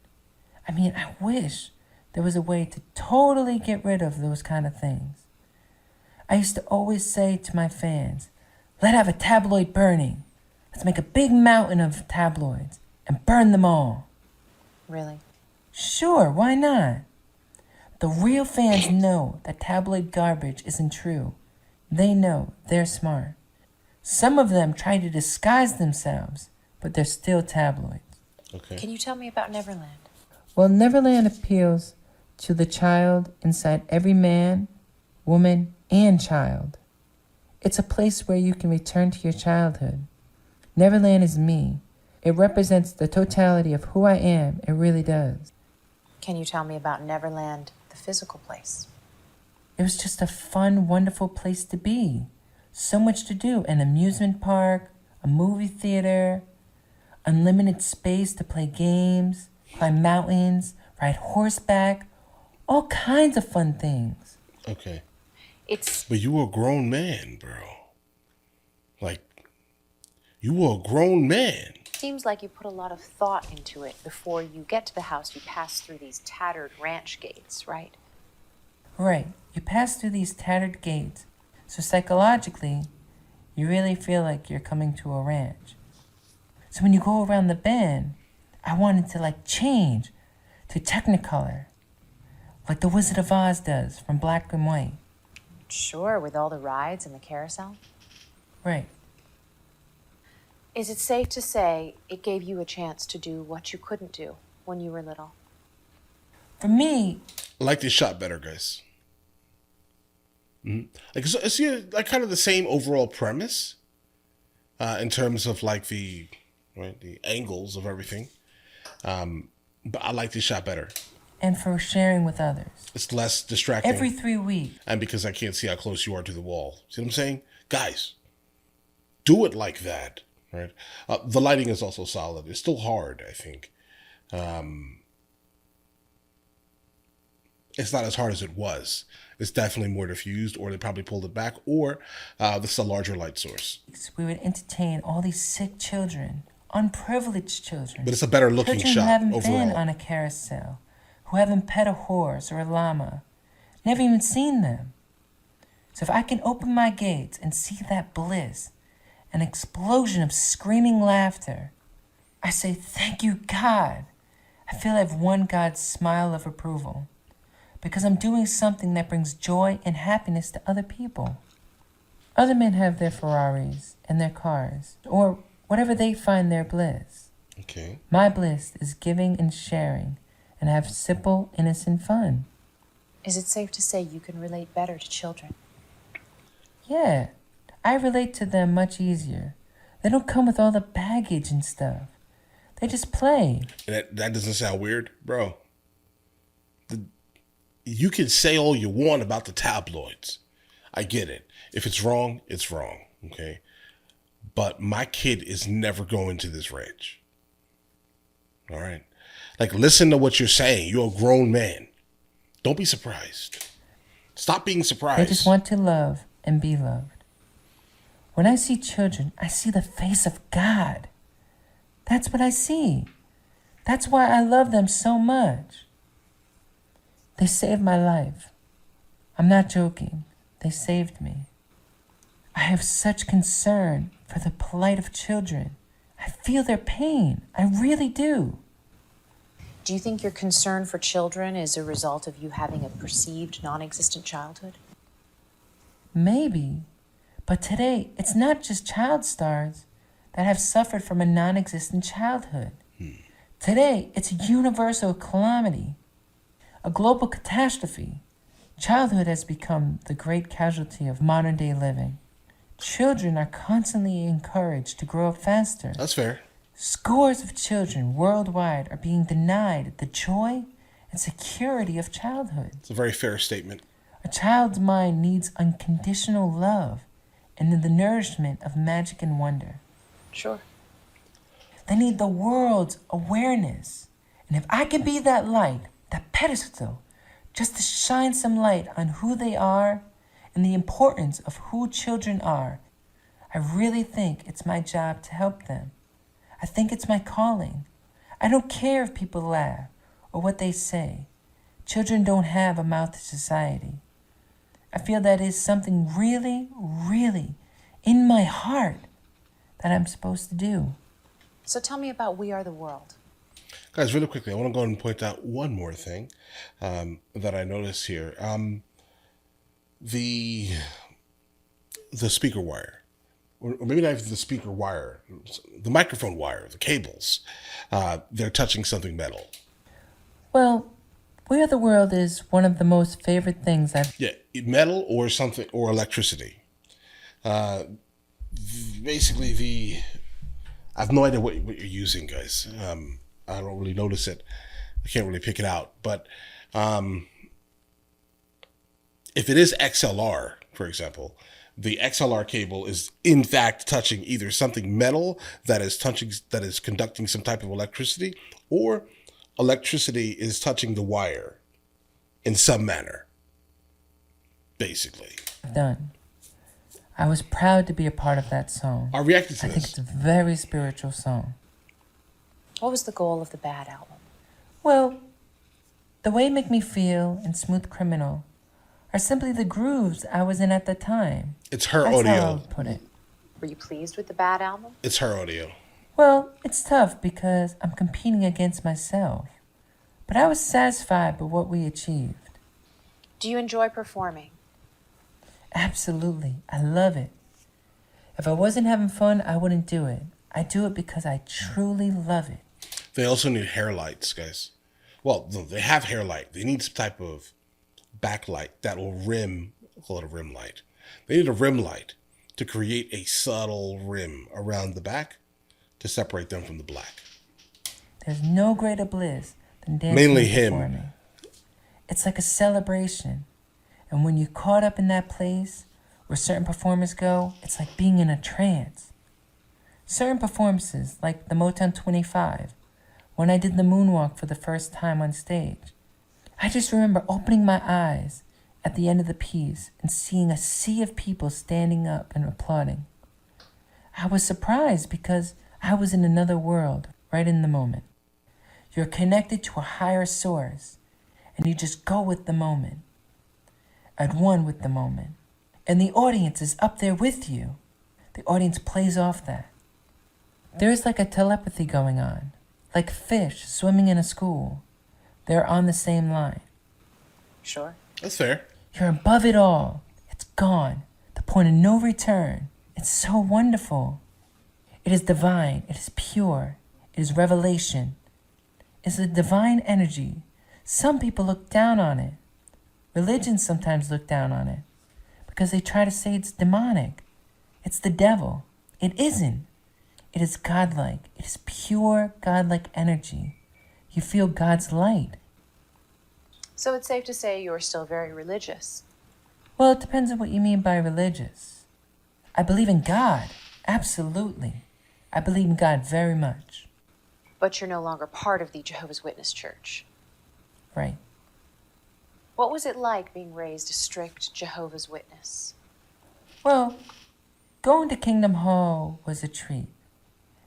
I mean, I wish there was a way to totally get rid of those kind of things. I used to always say to my fans, let's have a tabloid burning. Let's make a big mountain of tabloids and burn them all. Really? Sure, why not? The real fans know that tabloid garbage isn't true. They know they're smart. Some of them try to disguise themselves, but they're still tabloids. Okay. Can you tell me about Neverland? Well, Neverland appeals to the child inside every man, woman, and child. It's a place where you can return to your childhood. Neverland is me. It represents the totality of who I am. It really does. Can you tell me about Neverland, the physical place? It was just a fun, wonderful place to be. So much to do. An amusement park, a movie theater, unlimited space to play games, climb mountains, ride horseback, all kinds of fun things. Okay. It's But you were a grown man, bro. Like, you were a grown man. seems like you put a lot of thought into it. Before you get to the house, you pass through these tattered ranch gates, right? Right, you pass through these tattered gates, so psychologically, you really feel like you're coming to a ranch. So when you go around the bend, I wanted to like change to Technicolor, like the Wizard of Oz does from black and white. Sure, with all the rides and the carousel. Right. Is it safe to say it gave you a chance to do what you couldn't do when you were little? For me, I like this shot better, guys. Like it's like kind of the same overall premise, in terms of like the angles of everything. But I like this shot better. and for sharing with others. It's less distracting. Every 3 weeks. And because I can't see how close you are to the wall. See what I'm saying? Guys, do it like that, right? The lighting is also solid. It's still hard, I think. It's not as hard as it was. It's definitely more diffused, or they probably pulled it back, or this is a larger light source. We would entertain all these sick children, unprivileged children. But it's a better looking Children shot who haven't overall. been on a carousel, who haven't pet a horse or a llama, never even seen them. So if I can open my gates and see that bliss, an explosion of screaming laughter, I say, thank you, God. I feel I've won God's smile of approval because I'm doing something that brings joy and happiness to other people. Other men have their Ferraris and their cars, or whatever they find their bliss. Okay. My bliss is giving and sharing, and have simple, innocent fun. Is it safe to say you can relate better to children? Yeah, I relate to them much easier. They don't come with all the baggage and stuff. They just play. And that doesn't sound weird, bro. You can say all you want about the tabloids. I get it. If it's wrong, it's wrong. Okay. But my kid is never going to this ranch. All right. Like, listen to what you're saying. You're a grown man. Don't be surprised. Stop being surprised. They just want to love and be loved. When I see children, I see the face of God. That's what I see. That's why I love them so much. They saved my life. I'm not joking. They saved me. I have such concern for the plight of children. I feel their pain. I really do. Do you think your concern for children is a result of you having a perceived non-existent childhood? Maybe. But today, it's not just child stars that have suffered from a non-existent childhood. Today, it's a universal calamity, a global catastrophe. Childhood has become the great casualty of modern-day living. Children are constantly encouraged to grow up faster. That's fair. Scores of children worldwide are being denied the joy and security of childhood. It's a very fair statement. A child's mind needs unconditional love and the nourishment of magic and wonder. Sure. They need the world's awareness. And if I can be that light, that pedestal, just to shine some light on who they are and the importance of who children are, I really think it's my job to help them. I think it's my calling. I don't care if people laugh or what they say. Children don't have a mouth to society. I feel that is something really, really in my heart that I'm supposed to do. So tell me about We Are the World. Guys, really quickly, I want to go ahead and point out one more thing that I noticed here. The speaker wire, or maybe not even the speaker wire, the microphone wire, the cables, they're touching something metal. Well, We Are the World is one of the most favorite things I've... Yeah, metal or something, or electricity. Basically, I have no idea what you're using, guys. I don't really notice it. I can't really pick it out. But if it is XLR, for example, the XLR cable is in fact touching either something metal that is conducting some type of electricity, or electricity is touching the wire in some manner. Basically. Done. I was proud to be a part of that song. I reacted to I think this. it's a very spiritual song. What was the goal of the Bad album? Well, The Way Make Me Feel and Smooth Criminal are simply the grooves I was in at the time. It's her That's audio. how I would put it. Were you pleased with the Bad album? It's her audio. Well, it's tough because I'm competing against myself. But I was satisfied with what we achieved. Do you enjoy performing? Absolutely. I love it. If I wasn't having fun, I wouldn't do it. I do it because I truly love it. They also need hair lights, guys. Well, no, they have hair light. They need some type of backlight that will rim, call it a rim light. They need a rim light to create a subtle rim around the back to separate them from the black. There's no greater bliss than dancing Mainly and him. performing. It's like a celebration. And when you're caught up in that place where certain performers go, it's like being in a trance. Certain performances, like the Motown 25, when I did the moonwalk for the first time on stage, I just remember opening my eyes at the end of the piece and seeing a sea of people standing up and applauding. I was surprised because I was in another world right in the moment. You're connected to a higher source, and you just go with the moment, at one with the moment. And the audience is up there with you. The audience plays off that. There's like a telepathy going on, like fish swimming in a school. They're on the same line. Sure. That's fair. You're above it all. It's gone. The point of no return. It's so wonderful. It is divine. It is pure. It is revelation. It's a divine energy. Some people look down on it. Religions sometimes look down on it because they try to say it's demonic. It's the devil. It isn't. It is godlike. It is pure godlike energy. You feel God's light. So it's safe to say you're still very religious. Well, it depends on what you mean by religious. I believe in God. Absolutely. I believe in God very much. But you're no longer part of the Jehovah's Witness Church. Right. What was it like being raised a strict Jehovah's Witness? Well, going to Kingdom Hall was a treat.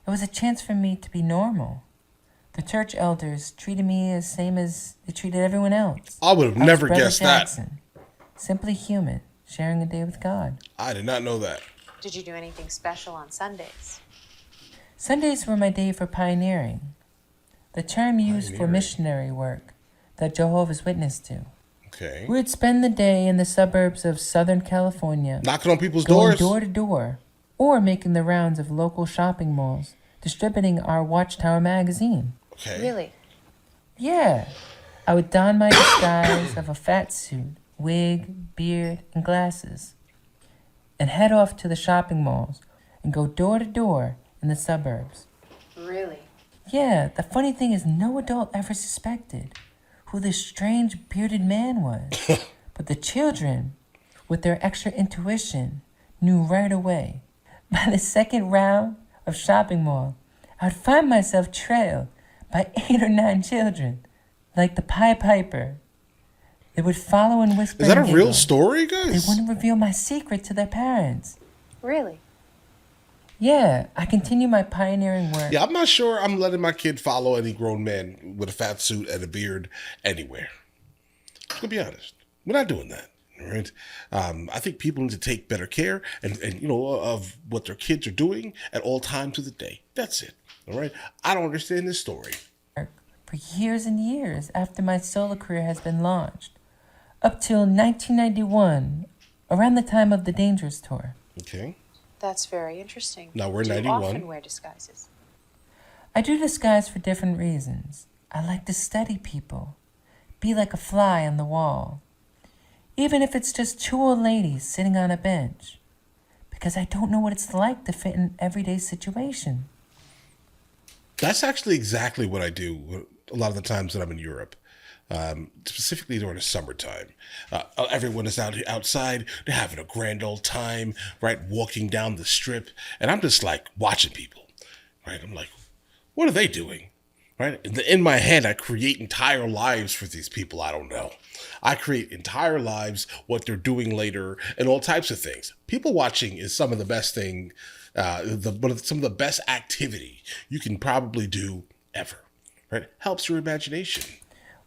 It was a chance for me to be normal. The church elders treated me as same as they treated everyone else. I would have was never Brother guessed that. Jackson, simply human, sharing a day with God. I did not know that. Did you do anything special on Sundays? Sundays were my day for pioneering, the term used for Pioneering. missionary work that Jehovah's Witnesses do. Okay. We would spend the day in the suburbs of Southern California, Knocking on people's going doors. door to door, or making the rounds of local shopping malls, distributing our Watchtower magazine. Okay. Really? Yeah, I would don my disguise of a fat suit, wig, beard, and glasses, and head off to the shopping malls and go door to door in the suburbs. Really? Yeah, the funny thing is no adult ever suspected who this strange bearded man was. But the children, with their extra intuition, knew right away. By the second round of shopping mall, I would find myself trailed by 8 or 9 children, like the Pied Piper. They would follow and whisper. Is that a and real giggle. story, They guys? wouldn't reveal my secret to their parents. Really? Yeah, I continue my pioneering work. Yeah, I'm not sure I'm letting my kid follow any grown man with a fat suit and a beard anywhere. I'm gonna be honest. We're not doing that. All right. I think people need to take better care and of what their kids are doing at all times of the day. That's it. All right. I don't understand this story. For years and years after my solo career has been launched, up till 1991, around the time of the Dangerous Tour. Okay. That's very interesting. Now we're Do you 91. often wear disguises? I do disguise for different reasons. I like to study people, be like a fly on the wall, even if it's just 2 old ladies sitting on a bench, because I don't know what it's like to fit in everyday situation. That's actually exactly what I do a lot of the times that I'm in Europe. specifically during the summertime. Everyone is outside. They're having a grand old time, right? Walking down the strip. And I'm just like watching people, right? I'm like, what are they doing? Right? In my head, I create entire lives for these people. I don't know. I create entire lives, what they're doing later, and all types of things. People watching is some of the best thing, some of the best activity you can probably do ever. Right? Helps your imagination.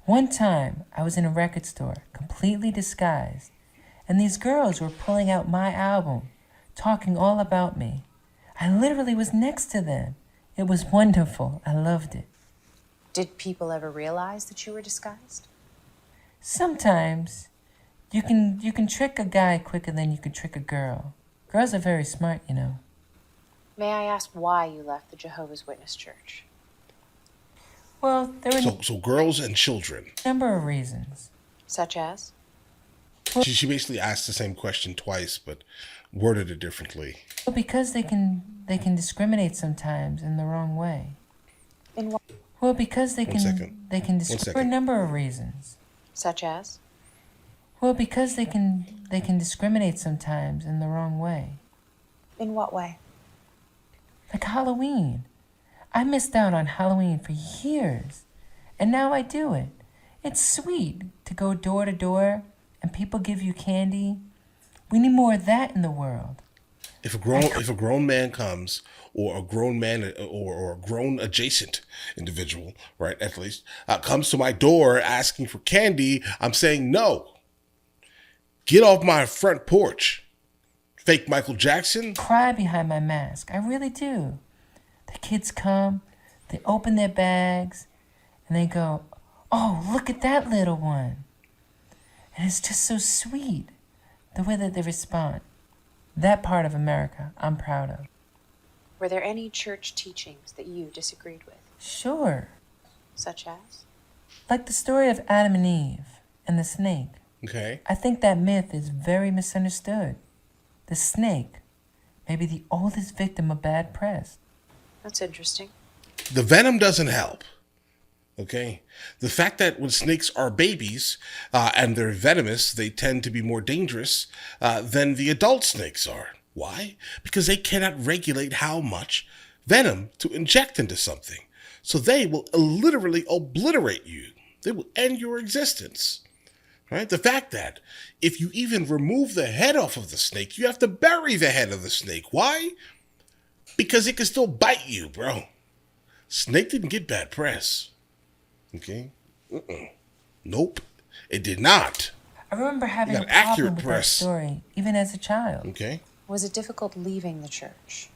One time, I was in a record store, completely disguised, and these girls were pulling out my album, talking all about me. I literally was next to them. It was wonderful. I loved it. Did people ever realize that you were disguised? Sometimes you can trick a guy quicker than you can trick a girl. Girls are very smart, you know. May I ask why you left the Jehovah's Witness Church? Well, there were So girls and children. a number of reasons. Such as? She basically asked the same question twice, but worded it differently. Well, because they can discriminate sometimes in the wrong way. In what? Well, because they One second. can discriminate for a number of reasons. Such as? Well, because they can discriminate sometimes in the wrong way. In what way? Like Halloween. I missed out on Halloween for years, and now I do it. It's sweet to go door to door and people give you candy. We need more of that in the world. If a grown man comes, or a grown man, or a grown adjacent individual, right, at least, comes to my door asking for candy, I'm saying no. Get off my front porch. Fake Michael Jackson. Cry behind my mask. I really do. The kids come, they open their bags, and they go, "Oh, look at that little one." And it's just so sweet, the way that they respond. That part of America I'm proud of. Were there any church teachings that you disagreed with? Sure. Such as? Like the story of Adam and Eve and the snake. Okay. I think that myth is very misunderstood. The snake may be the oldest victim of bad press. That's interesting. The venom doesn't help. Okay. The fact that when snakes are babies and they're venomous, they tend to be more dangerous than the adult snakes are. Why? Because they cannot regulate how much venom to inject into something. So they will literally obliterate you. They will end your existence. Right? The fact that if you even remove the head off of the snake, you have to bury the head of the snake. Why? Because it can still bite you, bro. Snake didn't get bad press. Okay? Nope. It did not. I remember having a got accurate problem with that press. story, even as a child. Okay? Was it difficult leaving the church?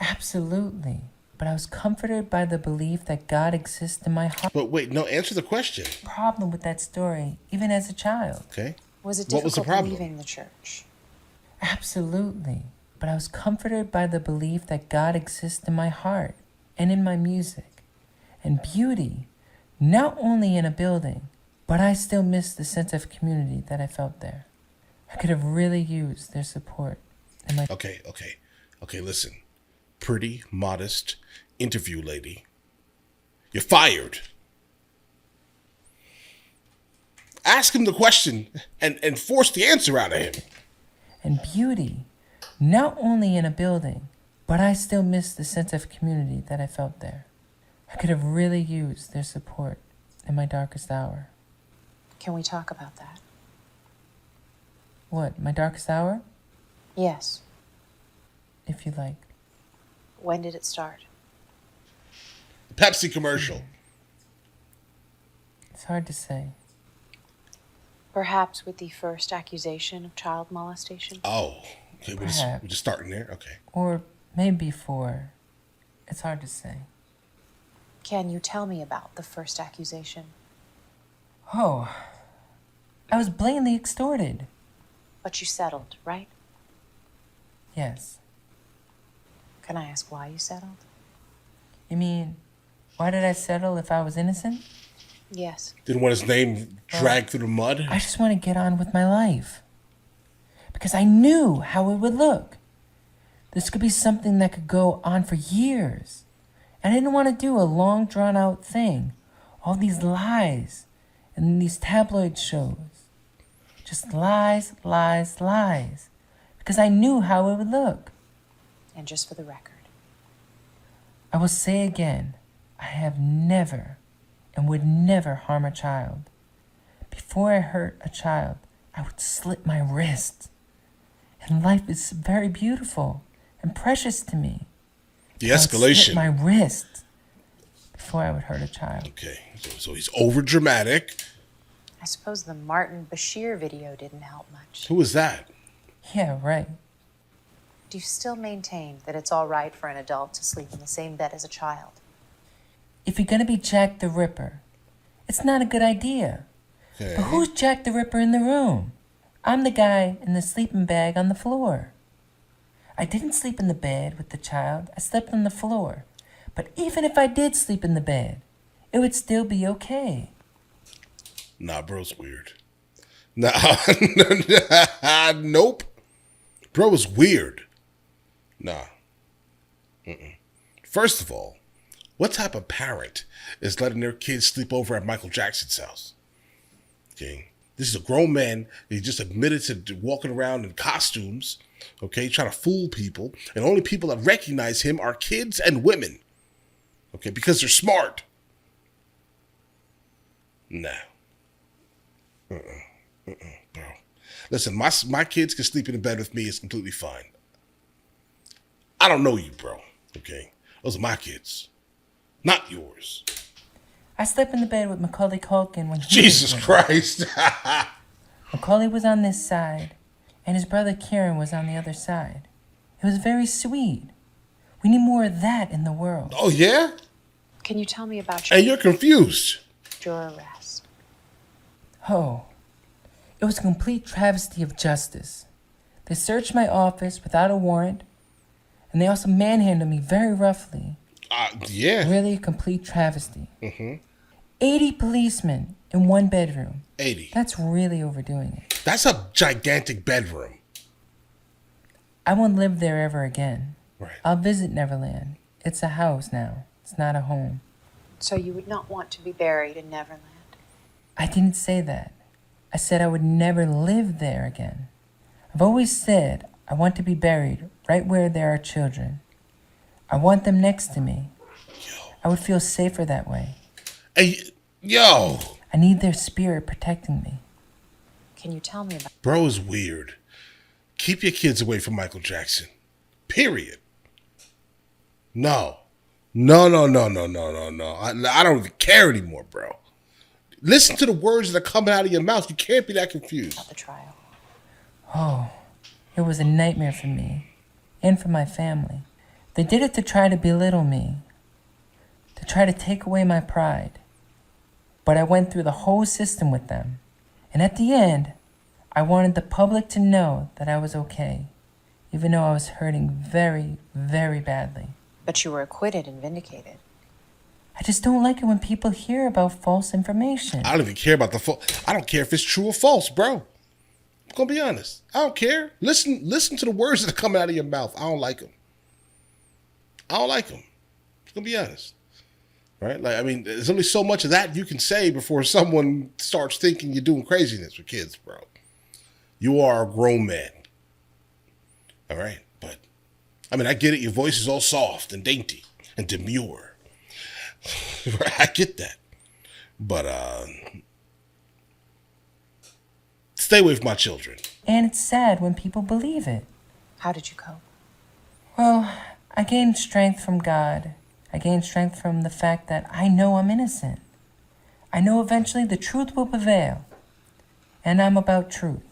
Absolutely. But I was comforted by the belief that God exists in my heart. But wait, no, answer the question. Problem with that story, even as a child. Okay? Was it What was the difficult problem? leaving the church? Absolutely. But I was comforted by the belief that God exists in my heart and in my music. And beauty, not only in a building, but I still miss the sense of community that I felt there. I could have really used their support. And my Okay, listen. Pretty modest interview lady. You're fired. Ask him the question and force the answer out of him. and beauty, not only in a building, but I still miss the sense of community that I felt there. I could have really used their support in my darkest hour. Can we talk about that? What, my darkest hour? Yes. If you like. When did it start? Pepsi commercial. It's hard to say. Perhaps with the first accusation of child molestation? Oh, okay, we're just starting there. Okay. Or maybe before. It's hard to say. Can you tell me about the first accusation? Oh, I was blatantly extorted. But you settled, right? Yes. Can I ask why you settled? You mean, why did I settle if I was innocent? Yes. Didn't want his name dragged through the mud. I just want to get on with my life. Because I knew how it would look. This could be something that could go on for years. And I didn't want to do a long, drawn-out thing. All these lies in these tabloid shows. Just lies, lies, lies. Because I knew how it would look. And just for the record, I will say again, I have never and would never harm a child. Before I hurt a child, I would slit my wrist. And life is very beautiful and precious to me. The I would slit escalation. my wrist before I would hurt a child. Okay, so he's over dramatic. I suppose the Martin Bashir video didn't help much. Who was that? Yeah, right. Do you still maintain that it's all right for an adult to sleep in the same bed as a child? If you're gonna be Jack the Ripper, it's not a good idea. Okay. But who's Jack the Ripper in the room? I'm the guy in the sleeping bag on the floor. I didn't sleep in the bed with the child. I slept on the floor. But even if I did sleep in the bed, it would still be okay. Nah, bro's weird. Nah, nope. Bro is weird. Nah. First of all, what type of parent is letting their kids sleep over at Michael Jackson's house? Okay. This is a grown man. He just admitted to walking around in costumes, okay, trying to fool people. And only people that recognize him are kids and women, okay, because they're smart. Nah. Bro. Listen, my kids can sleep in the bed with me. It's completely fine. I don't know you, bro, okay? Those are my kids, not yours. I slept in the bed with Macaulay Culkin when he Jesus was Christ. Macaulay was on this side, and his brother Kieran was on the other side. It was very sweet. We need more of that in the world. Oh, yeah? Can you tell me about And you're confused. your arrest? Oh, it was a complete travesty of justice. They searched my office without a warrant, and they also manhandled me very roughly. Yeah. Really a complete travesty. 80 policemen in one bedroom. 80. That's really overdoing it. That's a gigantic bedroom. I won't live there ever again. Right. I'll visit Neverland. It's a house now. It's not a home. So you would not want to be buried in Neverland? I didn't say that. I said I would never live there again. I've always said I want to be buried right where there are children. I want them next to me. I would feel safer that way. Hey, yo. I need their spirit protecting me. Can you tell me about... Bro is weird. Keep your kids away from Michael Jackson. Period. No. No. I don't even care anymore, bro. Listen to the words that are coming out of your mouth. You can't be that confused. the trial? Oh, it was a nightmare for me and for my family. They did it to try to belittle me, to try to take away my pride. But I went through the whole system with them. And at the end, I wanted the public to know that I was okay, even though I was hurting very, very badly. But you were acquitted and vindicated. I just don't like it when people hear about false information. I don't even care about the false. I don't care if it's true or false, bro. I'm gonna be honest. I don't care. Listen to the words that are coming out of your mouth. I don't like them. I'm gonna be honest. Right? Like, I mean, there's only so much of that you can say before someone starts thinking you're doing craziness with kids, bro. You are a grown man. All right? But, I mean, I get it. Your voice is all soft and dainty and demure. I get that. But, stay away from my children. And it's sad when people believe it. How did you cope? Well, I gained strength from God. I gained strength from the fact that I know I'm innocent. I know eventually the truth will prevail. And I'm about truth.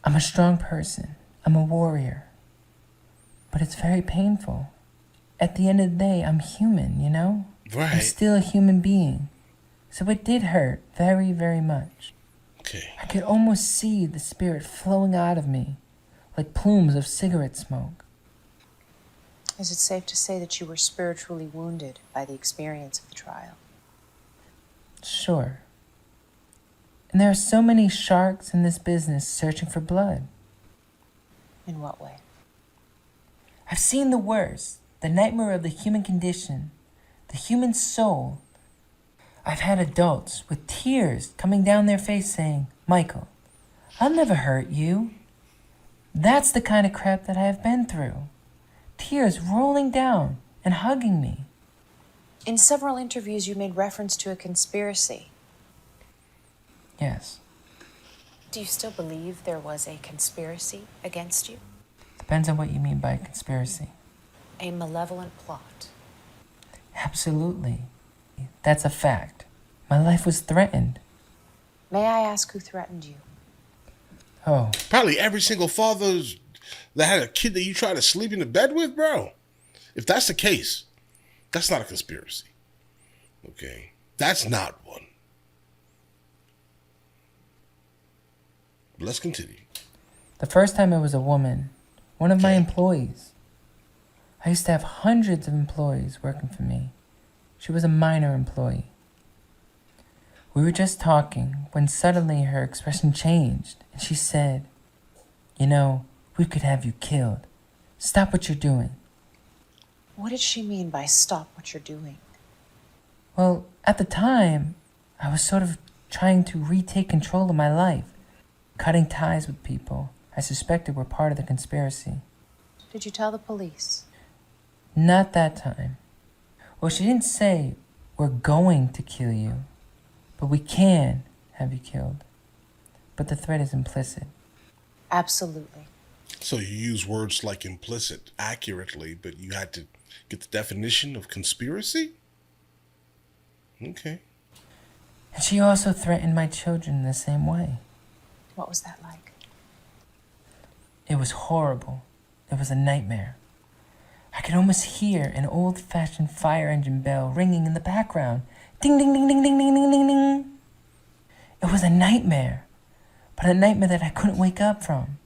I'm a strong person. I'm a warrior. But it's very painful. At the end of the day, I'm human, you know? Right. I'm still a human being. So it did hurt very, very much. Okay. I could almost see the spirit flowing out of me, like plumes of cigarette smoke. Is it safe to say that you were spiritually wounded by the experience of the trial? Sure. And there are so many sharks in this business searching for blood. In what way? I've seen the worst, the nightmare of the human condition, the human soul. I've had adults with tears coming down their face saying, "Michael, I'll never hurt you." That's the kind of crap that I have been through. Tears rolling down and hugging me. In several interviews, you made reference to a conspiracy. Yes, Do you still believe there was a conspiracy against you? depends on what you mean by conspiracy. A malevolent plot? Absolutely. That's a fact. My life was threatened. May I ask who threatened you? Oh, Probably every single father that had a kid that you try to sleep in the bed with, bro. If that's the case, that's not a conspiracy. Okay? That's not one. But let's continue. the first time it was a woman, one of my Okay. employees. I used to have hundreds of employees working for me. She was a minor employee. We were just talking when suddenly her expression changed and she said, "You know, we could have you killed. Stop what you're doing." What did she mean by stop what you're doing? Well, at the time, I was sort of trying to retake control of my life, cutting ties with people I suspected were part of the conspiracy. Did you tell the police? Not that time. Well, she didn't say, "We're going to kill you, but we can have you killed." But the threat is implicit. Absolutely. So you use words like implicit accurately, but you had to get the definition of conspiracy? Okay. And she also threatened my children in the same way. What was that like? It was horrible. It was a nightmare. I could almost hear an old-fashioned fire engine bell ringing in the background. Ding, ding, ding, ding, ding, ding, ding, ding, ding. It was a nightmare, but a nightmare that I couldn't wake up from.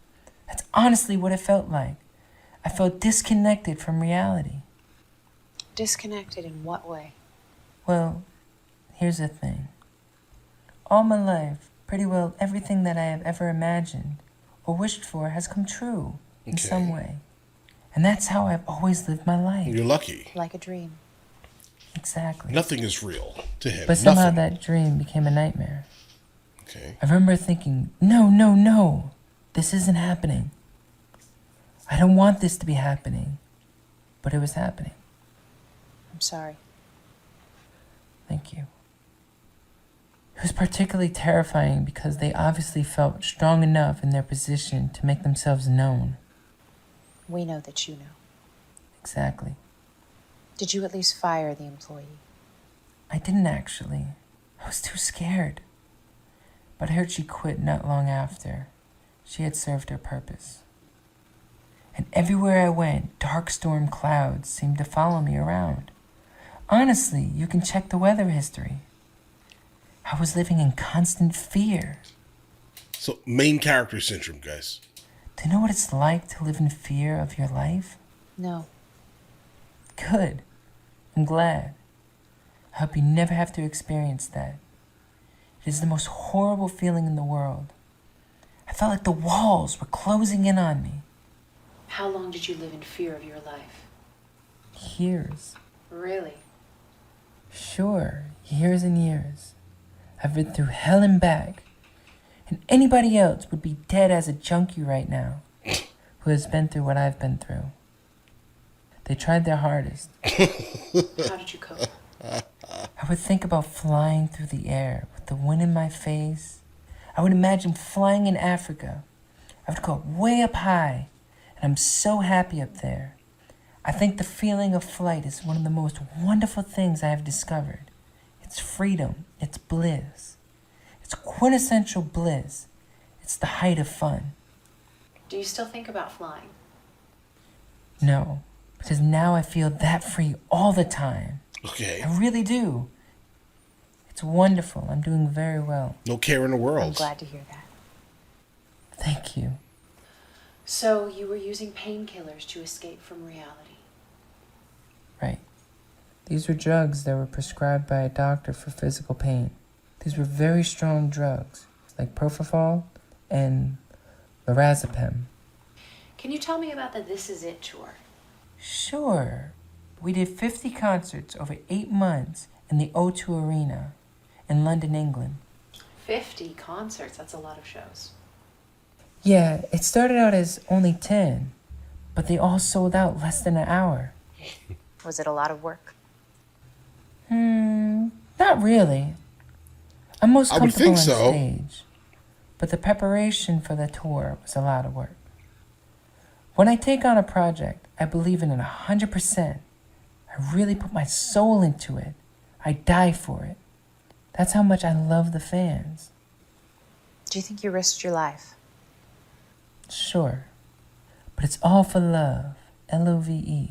That's honestly what it felt like. I felt disconnected from reality. Disconnected in what way? Well, here's the thing. All my life, pretty well everything that I have ever imagined or wished for has come true in some way. And that's how I've always lived my life. You're lucky. Like a dream. Exactly. Nothing is real to him. But somehow Nothing. that dream became a nightmare. Okay. I remember thinking, no, this isn't happening. I don't want this to be happening. But it was happening. I'm sorry. Thank you. It was particularly terrifying because they obviously felt strong enough in their position to make themselves known. We know that you know. Exactly. Did you at least fire the employee? I didn't actually. I was too scared. But I heard she quit not long after. She had served her purpose. And everywhere I went, dark storm clouds seemed to follow me around. Honestly, you can check the weather history. I was living in constant fear. So, main character syndrome, guys. Do you know what it's like to live in fear of your life? No. Good. I'm glad. I hope you never have to experience that. It is the most horrible feeling in the world. I felt like the walls were closing in on me. How long did you live in fear of your life? Years. Really? Sure, years and years. I've been through hell and back. And anybody else would be dead as a junkie right now who has been through what I've been through. They tried their hardest. How did you cope? I would think about flying through the air with the wind in my face. I would imagine flying in Africa. I would go way up high, and I'm so happy up there. I think the feeling of flight is one of the most wonderful things I have discovered. It's freedom. It's bliss. It's quintessential bliss. It's the height of fun. Do you still think about flying? No, because now I feel that free all the time. Okay. I really do. It's wonderful. I'm doing very well. No care in the world. I'm glad to hear that. Thank you. So you were using painkillers to escape from reality? Right. These were drugs that were prescribed by a doctor for physical pain. These were very strong drugs, like propofol and lorazepam. Can you tell me about the This Is It tour? Sure. We did 50 concerts over 8 months in the O2 Arena. in London, England. 50 concerts, that's a lot of shows. Yeah, it started out as only 10, but they all sold out less than an hour. Was it a lot of work? Not really. I'm most I would comfortable think on so. stage, but the preparation for the tour was a lot of work. When I take on a project, I believe in it 100%. I really put my soul into it. I die for it. That's how much I love the fans. Do you think you risked your life? Sure, but it's all for love, Love. It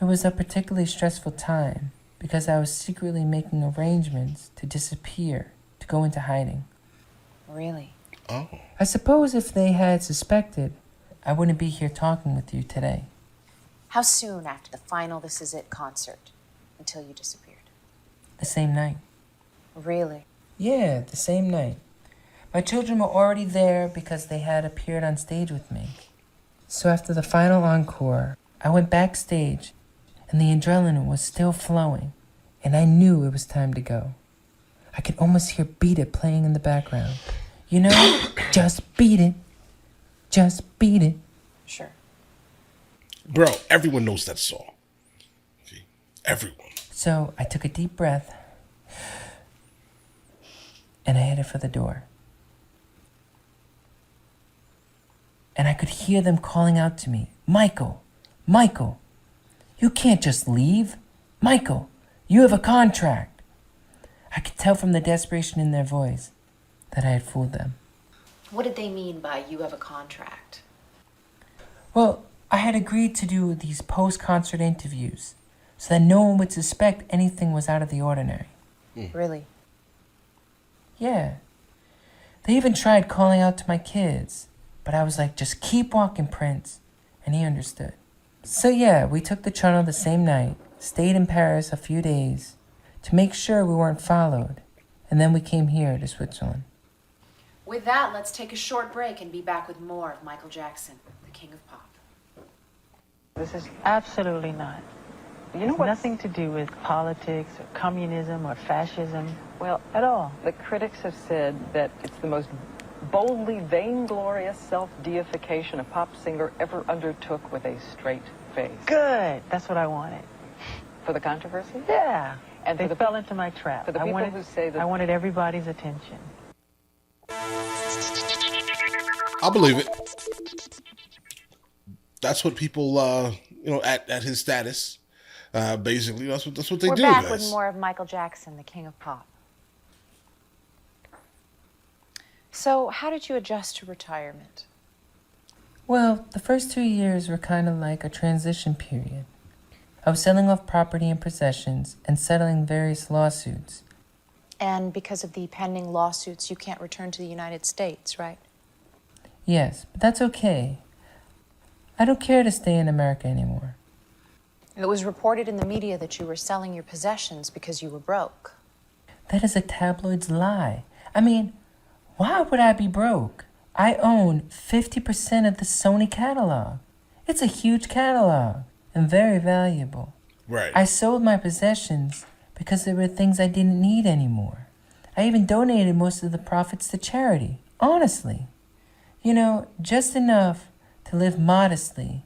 was a particularly stressful time because I was secretly making arrangements to disappear, to go into hiding. Really? Oh. I suppose if they had suspected, I wouldn't be here talking with you today. How soon after the final This Is It concert until you disappeared? The same night. Really? Yeah, the same night. My children were already there because they had appeared on stage with me. So after the final encore, I went backstage and the adrenaline was still flowing, and I knew it was time to go. I could almost hear Beat It playing in the background. You know, just beat it. Just beat it. Sure. Bro, everyone knows that song. Okay? Everyone. So I took a deep breath and I headed for the door. And I could hear them calling out to me, Michael, Michael, you can't just leave. Michael, you have a contract. I could tell from the desperation in their voice that I had fooled them. What did they mean by you have a contract? Well, I had agreed to do these post-concert interviews so that no one would suspect anything was out of the ordinary. Really? Yeah. They even tried calling out to my kids, but I was like, just keep walking, Prince. And he understood. So yeah, we took the tunnel the same night, stayed in Paris a few days to make sure we weren't followed, and then we came here to Switzerland. With that, let's take a short break and be back with more of Michael Jackson, the King of Pop. This is absolutely not. You know what? Nothing to do with politics or communism or fascism. Well, at all. The critics have said that it's the most boldly vainglorious self-deification a pop singer ever undertook with a straight face. Good. That's what I wanted. For the controversy? Yeah. And they for the fell into my trap. For the people who say that I wanted everybody's attention. I'll believe it. That's what people, at his status, basically, that's what they We're do. We're back guys. with more of Michael Jackson, the King of Pop. So, how did you adjust to retirement? Well, the first 2 years were kind of like a transition period. I was selling off property and possessions and settling various lawsuits. And because of the pending lawsuits, you can't return to the United States, right? Yes, but that's okay. I don't care to stay in America anymore. It was reported in the media that you were selling your possessions because you were broke. That is a tabloid's lie. I mean, why would I be broke? I own 50% of the Sony catalog. It's a huge catalog and very valuable. Right. I sold my possessions because there were things I didn't need anymore. I even donated most of the profits to charity, honestly. You know, just enough to live modestly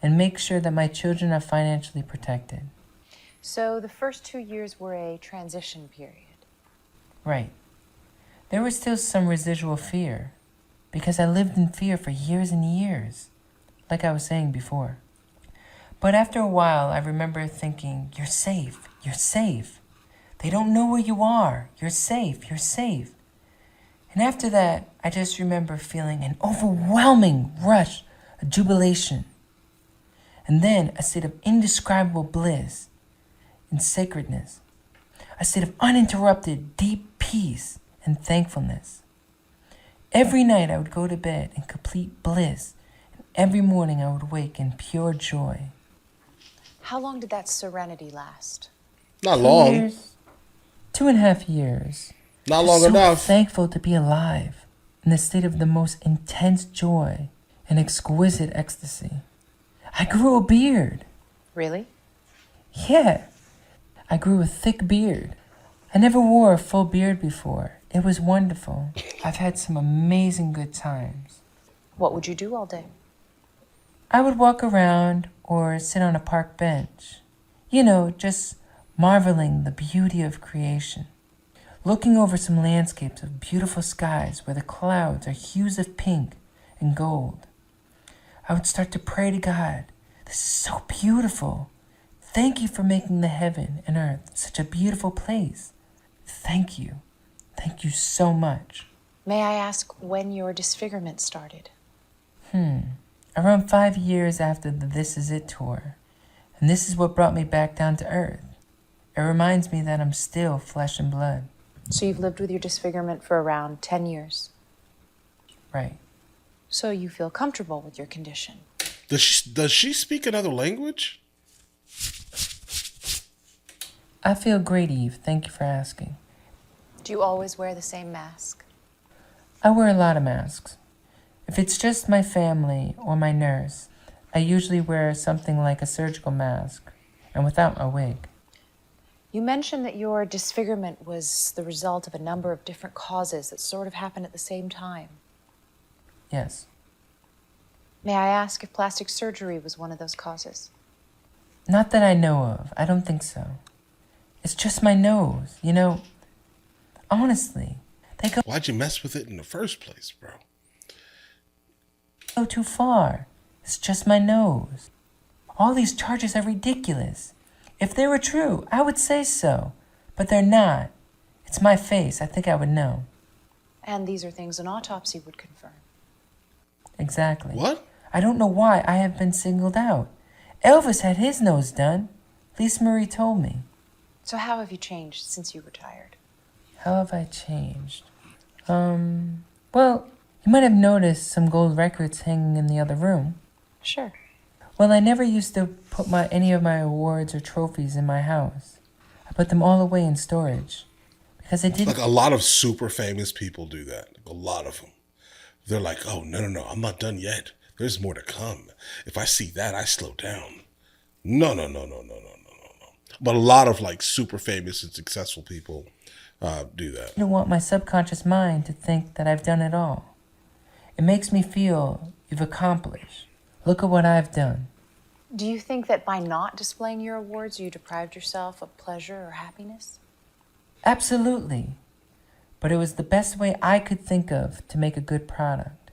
and make sure that my children are financially protected. So the first 2 years were a transition period. Right. There was still some residual fear because I lived in fear for years and years, like I was saying before. But after a while, I remember thinking, you're safe, you're safe. They don't know where you are. You're safe, you're safe. And after that, I just remember feeling an overwhelming rush of jubilation. And then a state of indescribable bliss and sacredness. A state of uninterrupted deep peace and thankfulness. Every night I would go to bed in complete bliss. And every morning I would wake in pure joy. How long did that serenity last? Not long. 2 years, 2.5 years. Not Just long so enough. thankful to be alive in a state of the most intense joy and exquisite ecstasy. I grew a beard. Really? Yeah, I grew a thick beard. I never wore a full beard before. It was wonderful. I've had some amazing good times. What would you do all day? I would walk around or sit on a park bench. You know, just marveling the beauty of creation. Looking over some landscapes of beautiful skies where the clouds are hues of pink and gold. I would start to pray to God. This is so beautiful. Thank you for making the heaven and earth such a beautiful place. Thank you. Thank you so much. May I ask when your disfigurement started? Around 5 years after the This Is It tour. And this is what brought me back down to earth. It reminds me that I'm still flesh and blood. So you've lived with your disfigurement for around 10 years. Right. So you feel comfortable with your condition. Does she speak another language? I feel great, Eve. Thank you for asking. Do you always wear the same mask? I wear a lot of masks. If it's just my family or my nurse, I usually wear something like a surgical mask and without my wig. You mentioned that your disfigurement was the result of a number of different causes that sort of happened at the same time. Yes. May I ask if plastic surgery was one of those causes? Not that I know of. I don't think so. It's just my nose, you know. Honestly, they Why'd you mess with it in the first place, bro? go too far. It's just my nose. All these charges are ridiculous. If they were true, I would say so. But they're not. It's my face. I think I would know. And these are things an autopsy would confirm. Exactly. What? I don't know why I have been singled out. Elvis had his nose done. Lisa Marie told me. So how have you changed since you retired? How have I changed? Well, you might have noticed some gold records hanging in the other room. Sure. Well, I never used to put any of my awards or trophies in my house. I put them all away in storage. Because I didn't... Like a lot of super famous people do that. Like a lot of them. They're like, oh, no, I'm not done yet. There's more to come. If I see that, I slow down. No. But a lot of like super famous and successful people do that. I don't want my subconscious mind to think that I've done it all. It makes me feel you've accomplished. Look at what I've done. Do you think that by not displaying your awards, you deprived yourself of pleasure or happiness? Absolutely. But it was the best way I could think of to make a good product.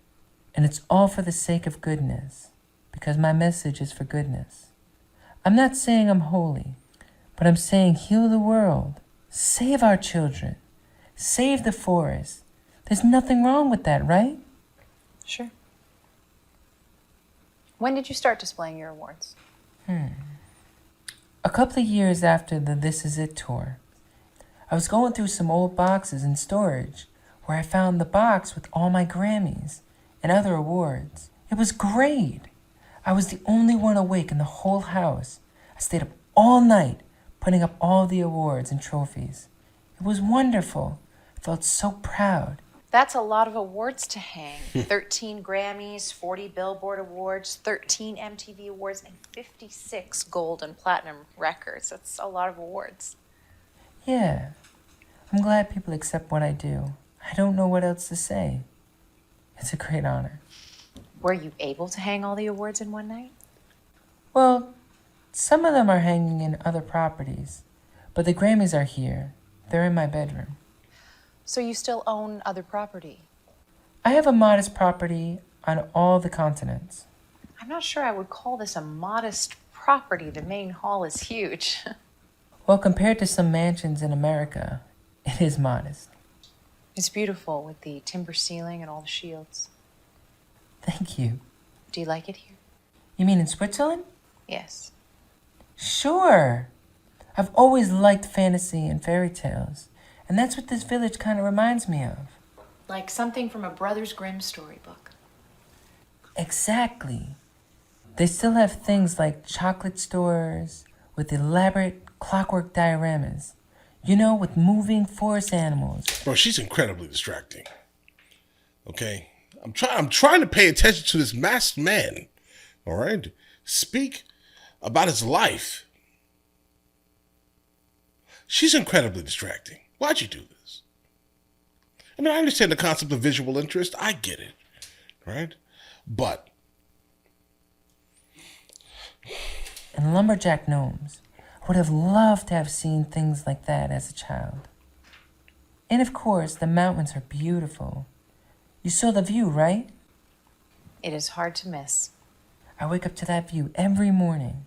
And it's all for the sake of goodness. Because my message is for goodness. I'm not saying I'm holy. But I'm saying heal the world. Save our children. Save the forest. There's nothing wrong with that, right? Sure. When did you start displaying your awards? A couple of years after the This Is It tour, I was going through some old boxes in storage where I found the box with all my Grammys and other awards. It was great. I was the only one awake in the whole house. I stayed up all night putting up all the awards and trophies. It was wonderful. I felt so proud. That's a lot of awards to hang. 13 Grammys, 40 Billboard Awards, 13 MTV Awards, and 56 gold and platinum records. That's a lot of awards. Yeah, I'm glad people accept what I do. I don't know what else to say. It's a great honor. Were you able to hang all the awards in one night? Well, some of them are hanging in other properties, but the Grammys are here. They're in my bedroom. So you still own other property? I have a modest property on all the continents. I'm not sure I would call this a modest property. The main hall is huge. Well, compared to some mansions in America, it is modest. It's beautiful with the timber ceiling and all the shields. Thank you. Do you like it here? You mean in Switzerland? Yes. Sure. I've always liked fantasy and fairy tales, and that's what this village kind of reminds me of. Like something from a Brothers Grimm storybook. Exactly. They still have things like chocolate stores with elaborate clockwork dioramas. You know, with moving forest animals. Bro, she's incredibly distracting. Okay? I'm trying to pay attention to this masked man. All right? Speak about his life. She's incredibly distracting. Why'd you do this? I mean, I understand the concept of visual interest. I get it, right? But And lumberjack gnomes. I would have loved to have seen things like that as a child. And of course, the mountains are beautiful. You saw the view, right? It is hard to miss. I wake up to that view every morning.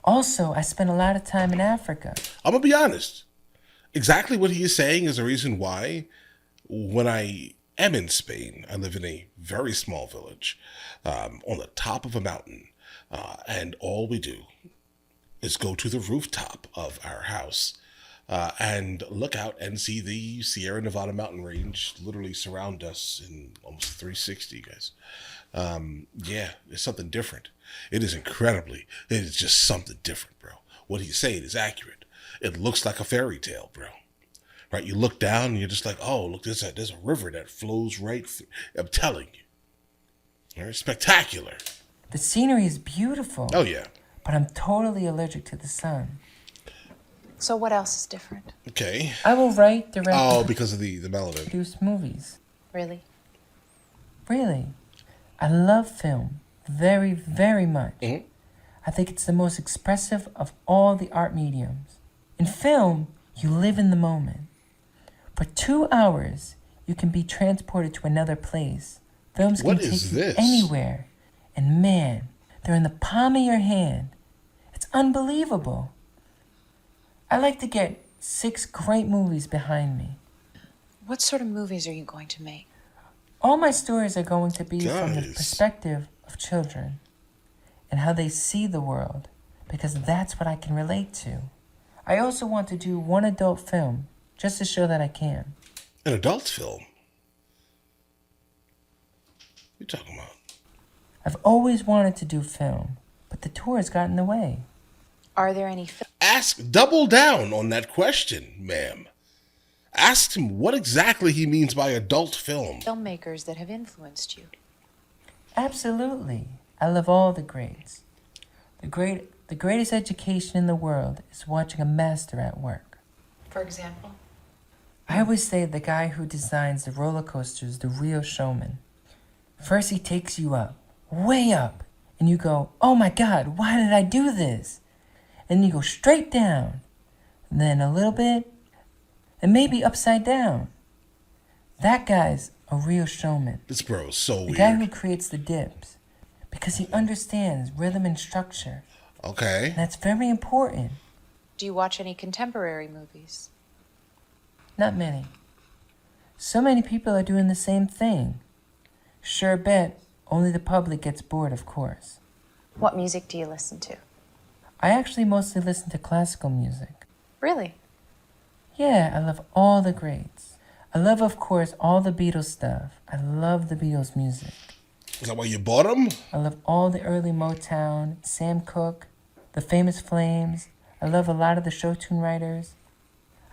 Also, I spent a lot of time in Africa. I'm going to be honest. Exactly what he is saying is the reason why when I am in Spain, I live in a very small village on the top of a mountain. And all we do is go to the rooftop of our house and look out and see the Sierra Nevada mountain range literally surround us in almost 360, guys. Yeah, it's something different. It is just something different, bro. What he's saying is accurate. It looks like a fairy tale, bro. Right? You look down and you're just like, oh, look, there's a river that flows right through. I'm telling you. Right? Spectacular. The scenery is beautiful. Oh, yeah. But I'm totally allergic to the sun. So what else is different? Okay. I will write, direct, Oh, because of the melanin. produce movies. Really? Really. I love film very, very much. Mm-hmm. I think it's the most expressive of all the art mediums. In film, you live in the moment. For 2 hours, you can be transported to another place. Films can What take is you this? anywhere. And man, they're in the palm of your hand. It's unbelievable. I like to get 6 great movies behind me. What sort of movies are you going to make? All my stories are going to be from the Guys. perspective of children and how they see the world, because that's what I can relate to. I also want to do one adult film, just to show that I can. An adult film? What are you talking about? I've always wanted to do film, but the tours got in the way. Are there any Double down on that question, ma'am. Ask him what exactly he means by adult film. filmmakers that have influenced you? Absolutely. I love all the greats. The greatest education in the world is watching a master at work. For example? I always say the guy who designs the roller coaster is the real showman. First he takes you up, way up, and you go, oh my God, why did I do this? And you go straight down, and then a little bit, and maybe upside down. That guy's a real showman. This bro is so The guy who weird. creates the dips, because he understands rhythm and structure. Okay. And that's very important. Do you watch any contemporary movies? Not many. So many people are doing the same thing. Sure bet, only the public gets bored, of course. What music do you listen to? I actually mostly listen to classical music. Really? Yeah, I love all the greats. I love, of course, all the Beatles stuff. I love the Beatles music. Is that why you bought him? I love all the early Motown, Sam Cooke, the Famous Flames. I love a lot of the show tune writers.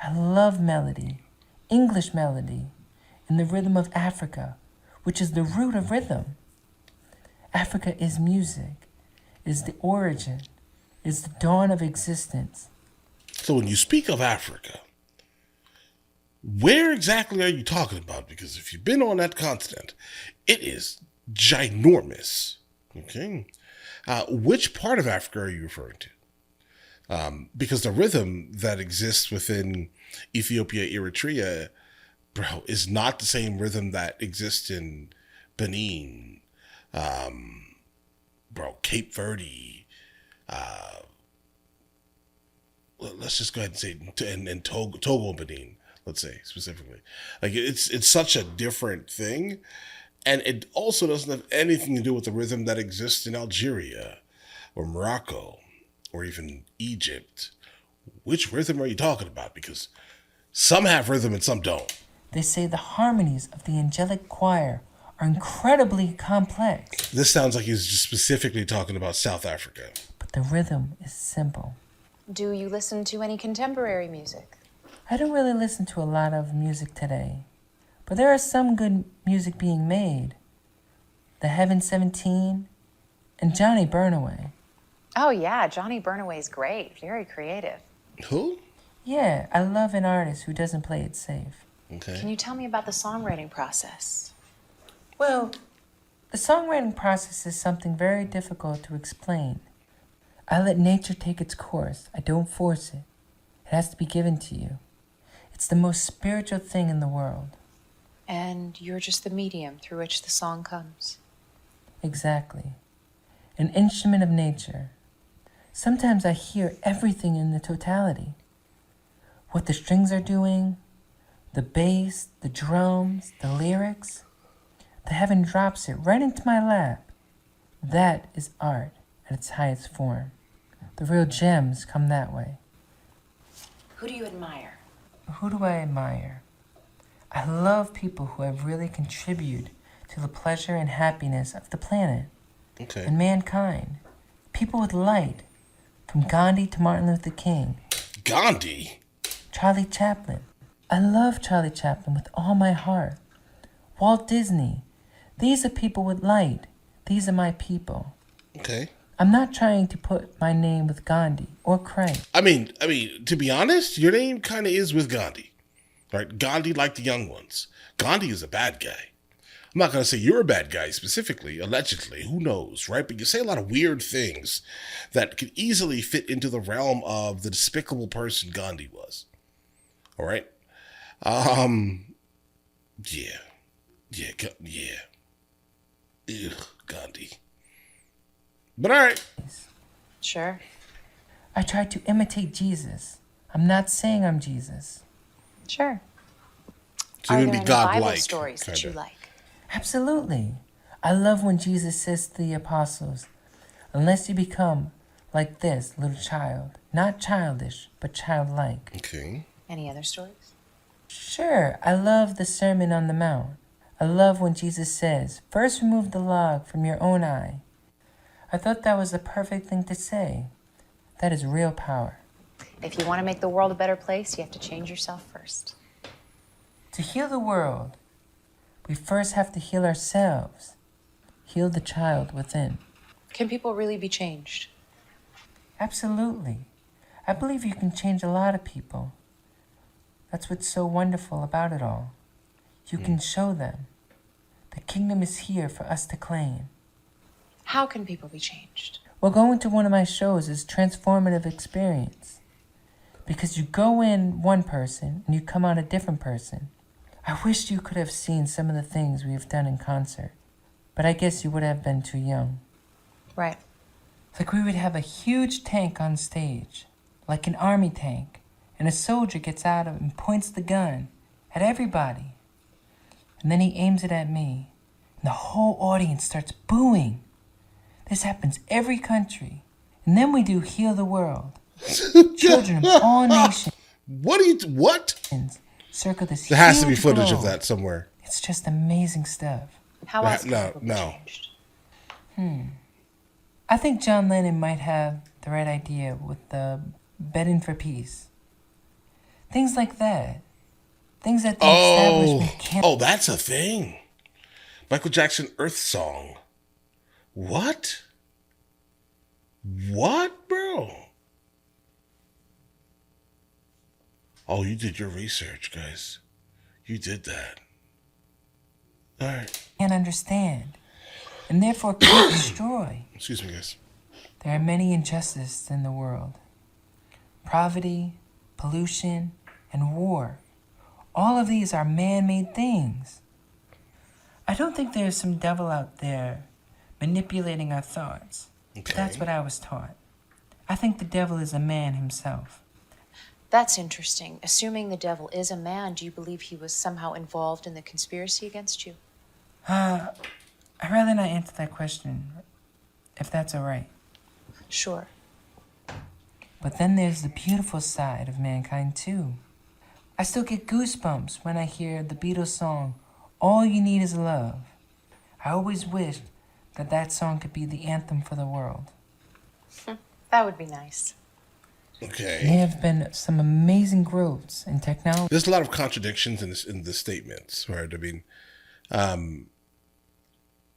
I love melody, English melody, and the rhythm of Africa, which is the root of rhythm. Africa is music. It is the origin. It is the dawn of existence. So when you speak of Africa, where exactly are you talking about? Because if you've been on that continent, it is ginormous. Okay. Which part of Africa are you referring to? Because the rhythm that exists within Ethiopia, Eritrea, bro, is not the same rhythm that exists in Benin, Cape Verde. Let's just go ahead and say, and Togo and Benin, let's say specifically. Like it's such a different thing. And it also doesn't have anything to do with the rhythm that exists in Algeria or Morocco or even Egypt. Which rhythm are you talking about? Because some have rhythm and some don't. They say the harmonies of the angelic choir are incredibly complex, This sounds like he's just specifically talking about South Africa. but the rhythm is simple. Do you listen to any contemporary music? I don't really listen to a lot of music today, but there is some good music being made. The Heaven 17 and Johnny Burnaway. Oh yeah, Johnny Burnaway's great. Very creative. Who? Yeah, I love an artist who doesn't play it safe. Okay. Can you tell me about the songwriting process? Well, the songwriting process is something very difficult to explain. I let nature take its course. I don't force it. It has to be given to you. It's the most spiritual thing in the world. And you're just the medium through which the song comes. Exactly. An instrument of nature. Sometimes I hear everything in the totality. What the strings are doing, the bass, the drums, the lyrics. The heaven drops it right into my lap. That is art at its highest form. The real gems come that way. Who do you admire? Who do I admire? I love people who have really contributed to the pleasure and happiness of the planet Okay. and mankind. People with light, from Gandhi to Martin Luther King, Gandhi. Charlie Chaplin. I love Charlie Chaplin with all my heart. Walt Disney. These are people with light. These are my people. Okay. I'm not trying to put my name with Gandhi or Christ. I mean, to be honest, your name kind of is with Gandhi, right? Gandhi liked the young ones. Gandhi is a bad guy. I'm not going to say you're a bad guy specifically, allegedly. Who knows, right? But you say a lot of weird things that could easily fit into the realm of the despicable person Gandhi was. All right? Yeah. Ugh, Gandhi. But all right. Sure. I try to imitate Jesus. I'm not saying I'm Jesus. Sure. So Are you're there going to any be Bible godlike. stories that you kinda. like? Absolutely. I love when Jesus says to the apostles, unless you become like this little child, not childish, but childlike. Okay. Any other stories? Sure, I love the Sermon on the Mount. I love when Jesus says, first remove the log from your own eye. I thought that was the perfect thing to say. That is real power. If you want to make the world a better place, you have to change yourself first. To heal the world, we first have to heal ourselves. Heal the child within. Can people really be changed? Absolutely. I believe you can change a lot of people. That's what's so wonderful about it all. You can show them. The kingdom is here for us to claim. How can people be changed? Well, going to one of my shows is transformative experience. Because you go in one person and you come out a different person. I wish you could have seen some of the things we have done in concert. But I guess you would have been too young. Right. Like we would have a huge tank on stage, like an army tank, and a soldier gets out and points the gun at everybody. And then he aims it at me, and the whole audience starts booing. This happens every country. And then we do Heal the World. Children of all nations What? circle this There has to be huge footage of globe. that somewhere. It's just amazing stuff. How else can No, people be no. changed? I think John Lennon might have the right idea with the bedding for peace. Things like that. Things that the establishment can't. Oh, that's a thing. Michael Jackson Earth Song. What? What, bro? Oh, you did your research, guys. You did that. All right. Can't understand, and therefore can't destroy. Excuse me, guys. There are many injustices in the world. Poverty, pollution, and war. All of these are man-made things. I don't think there's some devil out there manipulating our thoughts. Okay. That's what I was taught. I think the devil is a man himself. That's interesting. Assuming the devil is a man, do you believe he was somehow involved in the conspiracy against you? I'd rather not answer that question, if that's all right. Sure. But then there's the beautiful side of mankind, too. I still get goosebumps when I hear the Beatles song, All You Need Is Love. I always wished that that song could be the anthem for the world. That would be nice. Okay. There have been some amazing growths in technology. There's a lot of contradictions in the statements, right? I mean,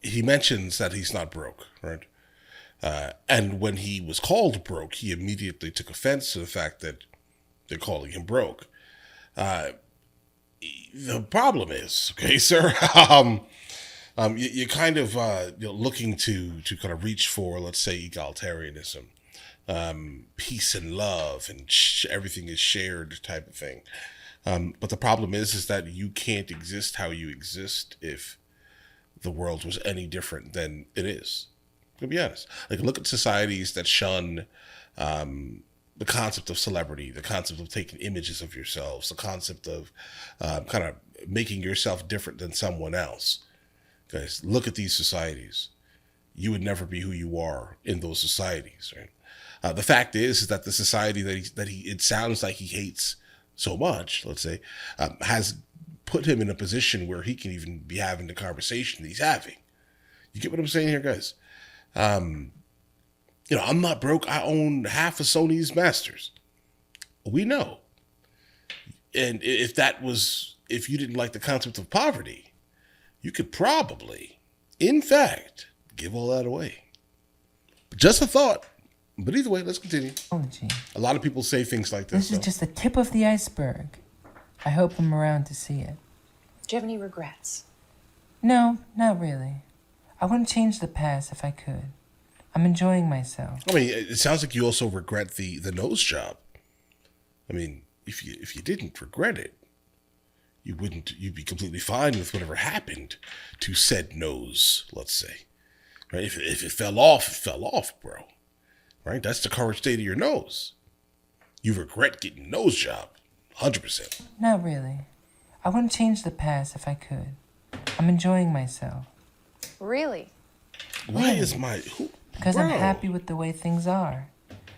he mentions that he's not broke, right? And when he was called broke, he immediately took offense to the fact that they're calling him broke. The problem is, okay, sir, you're kind of looking to kind of reach for, let's say, egalitarianism, peace and love, and everything is shared type of thing. But the problem is that you can't exist how you exist if the world was any different than it is. To be honest, like look at societies that shun the concept of celebrity, the concept of taking images of yourselves, the concept of kind of making yourself different than someone else. Guys, look at these societies. You would never be who you are in those societies, right? The fact is that the society that he it sounds like he hates so much, let's say, has put him in a position where he can even be having the conversation that he's having. You get what I'm saying here, guys? I'm not broke. I own half of Sony's masters. We know. And if you didn't like the concept of poverty, you could probably, in fact, give all that away. Just a thought. But either way, let's continue. A lot of people say things like this. This is just the tip of the iceberg. I hope I'm around to see it. Do you have any regrets? No, not really. I wouldn't change the past if I could. I'm enjoying myself. I mean, it sounds like you also regret the nose job. I mean, if you didn't regret it, you'd be completely fine with whatever happened to said nose, let's say. Right? If it fell off, bro. Right? That's the current state of your nose. You regret getting a nose job. 100%. Not really. I wouldn't change the past if I could. I'm enjoying myself. Really? Why is my... Because I'm happy with the way things are.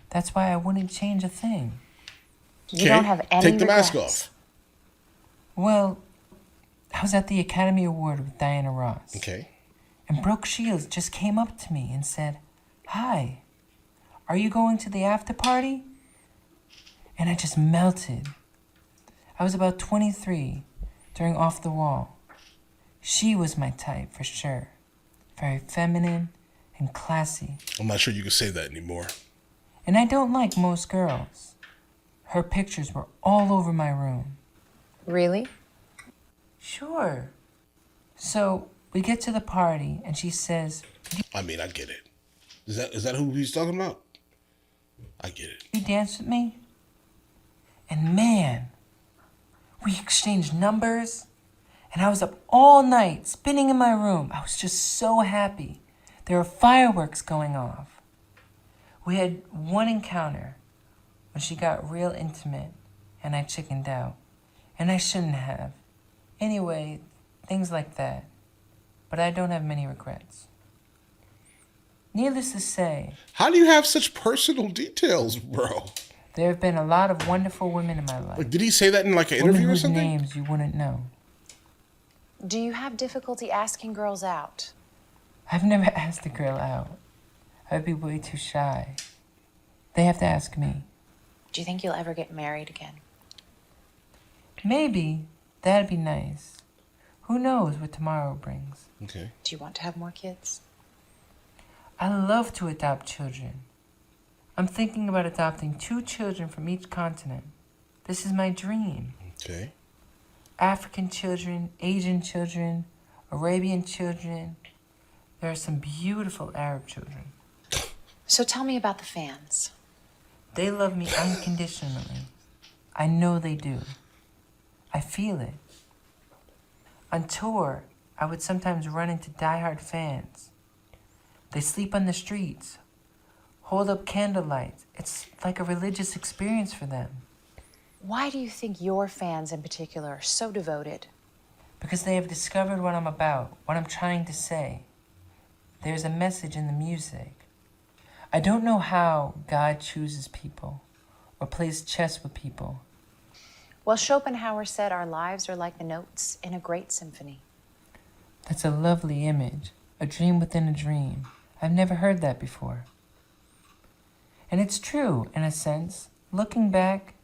That's why I wouldn't change a thing. You don't have any Take the regrets. mask off. Well, I was at the Academy Award with Diana Ross. Okay. And Brooke Shields just came up to me and said, "Hi, are you going to the after party?" And I just melted. I was about 23 during Off the Wall. She was my type for sure. Very feminine and classy. I'm not sure you can say that anymore. And I don't like most girls. Her pictures were all over my room. Really? Sure. So we get to the party and she says, I mean, I get it. Is that who he's talking about? I get it. "You dance with me?" And man, we exchanged numbers. And I was up all night spinning in my room. I was just so happy. There were fireworks going off. We had one encounter when she got real intimate and I chickened out. And I shouldn't have. Anyway, things like that. But I don't have many regrets. Needless to say, How do you have such personal details, bro? there have been a lot of wonderful women in my life. Like, did he say that in like an Women interview or whose something? names you wouldn't know. Do you have difficulty asking girls out? I've never asked a girl out. I'd be way too shy. They have to ask me. Do you think you'll ever get married again? Maybe. That'd be nice. Who knows what tomorrow brings? Okay. Do you want to have more kids? I love to adopt children. I'm thinking about adopting 2 children from each continent. This is my dream. Okay. African children, Asian children, Arabian children. There are some beautiful Arab children. So tell me about the fans. They love me unconditionally. I know they do. I feel it. On tour, I would sometimes run into diehard fans. They sleep on the streets, hold up candlelight. It's like a religious experience for them. Why do you think your fans in particular are so devoted? Because they have discovered what I'm about, what I'm trying to say. There's a message in the music. I don't know how God chooses people or plays chess with people. Well, Schopenhauer said our lives are like the notes in a great symphony. That's a lovely image, a dream within a dream. I've never heard that before. And it's true, in a sense. Looking back,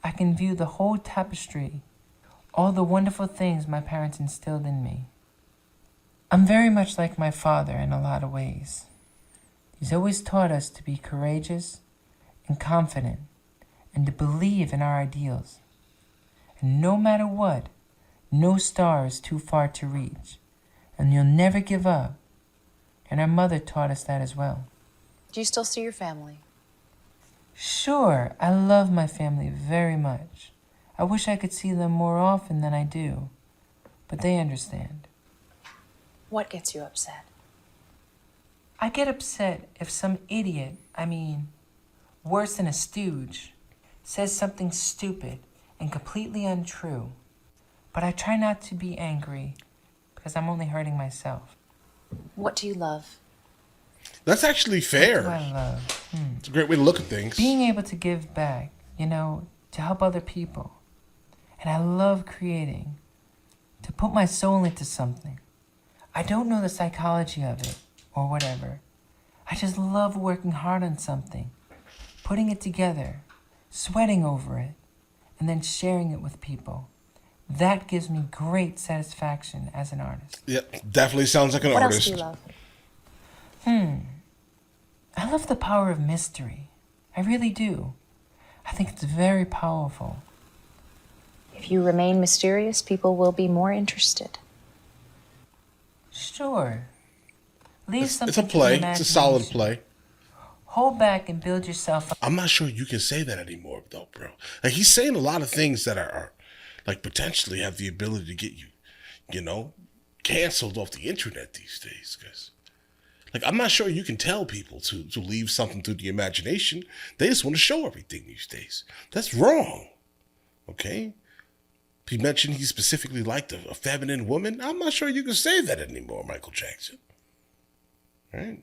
I can view the whole tapestry, all the wonderful things my parents instilled in me. I'm very much like my father in a lot of ways. He's always taught us to be courageous and confident and to believe in our ideals. And no matter what, no star is too far to reach, and you'll never give up. And our mother taught us that as well. Do you still see your family? Sure, I love my family very much. I wish I could see them more often than I do, but they understand. What gets you upset? I get upset if some idiot, worse than a stooge, says something stupid and completely untrue. But I try not to be angry because I'm only hurting myself. What do you love? That's actually What do fair. I love? It's a great way to look at things. Being able to give back, to help other people. And I love creating, to put my soul into something. I don't know the psychology of it or whatever. I just love working hard on something, putting it together, sweating over it, and then sharing it with people. That gives me great satisfaction as an artist. Yep, definitely sounds like an What artist. else do you love? I love the power of mystery. I really do. I think it's very powerful. If you remain mysterious, people will be more interested. Sure. Leave It's something a play. to the It's a solid imagination. play. Hold back and build yourself up. I'm not sure you can say that anymore, though, bro. Like, he's saying a lot of things that are like, potentially have the ability to get you, canceled off the internet these days, guys. Like, I'm not sure you can tell people to leave something to the imagination. They just want to show everything these days. That's wrong. Okay? He mentioned he specifically liked a feminine woman. I'm not sure you can say that anymore, Michael Jackson. Right?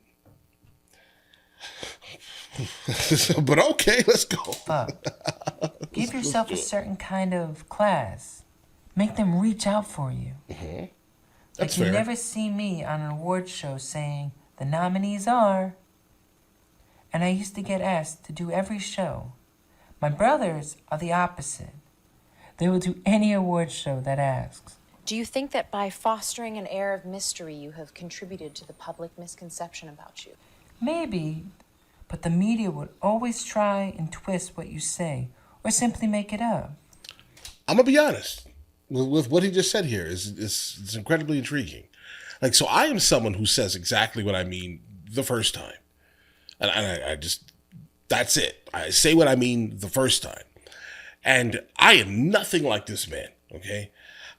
But okay, let's go. Up. Give yourself a certain kind of class. Make them reach out for you. That's You fair. never see me on an award show saying, the nominees are... And I used to get asked to do every show. My brothers are the opposite. They will do any award show that asks. Do you think that by fostering an air of mystery, you have contributed to the public misconception about you? Maybe, but the media would always try and twist what you say, or simply make it up. I'm gonna be honest with what he just said here. Is incredibly intriguing. Like, so I am someone who says exactly what I mean the first time, and I just, that's it. I say what I mean the first time, and I am nothing like this man. Okay,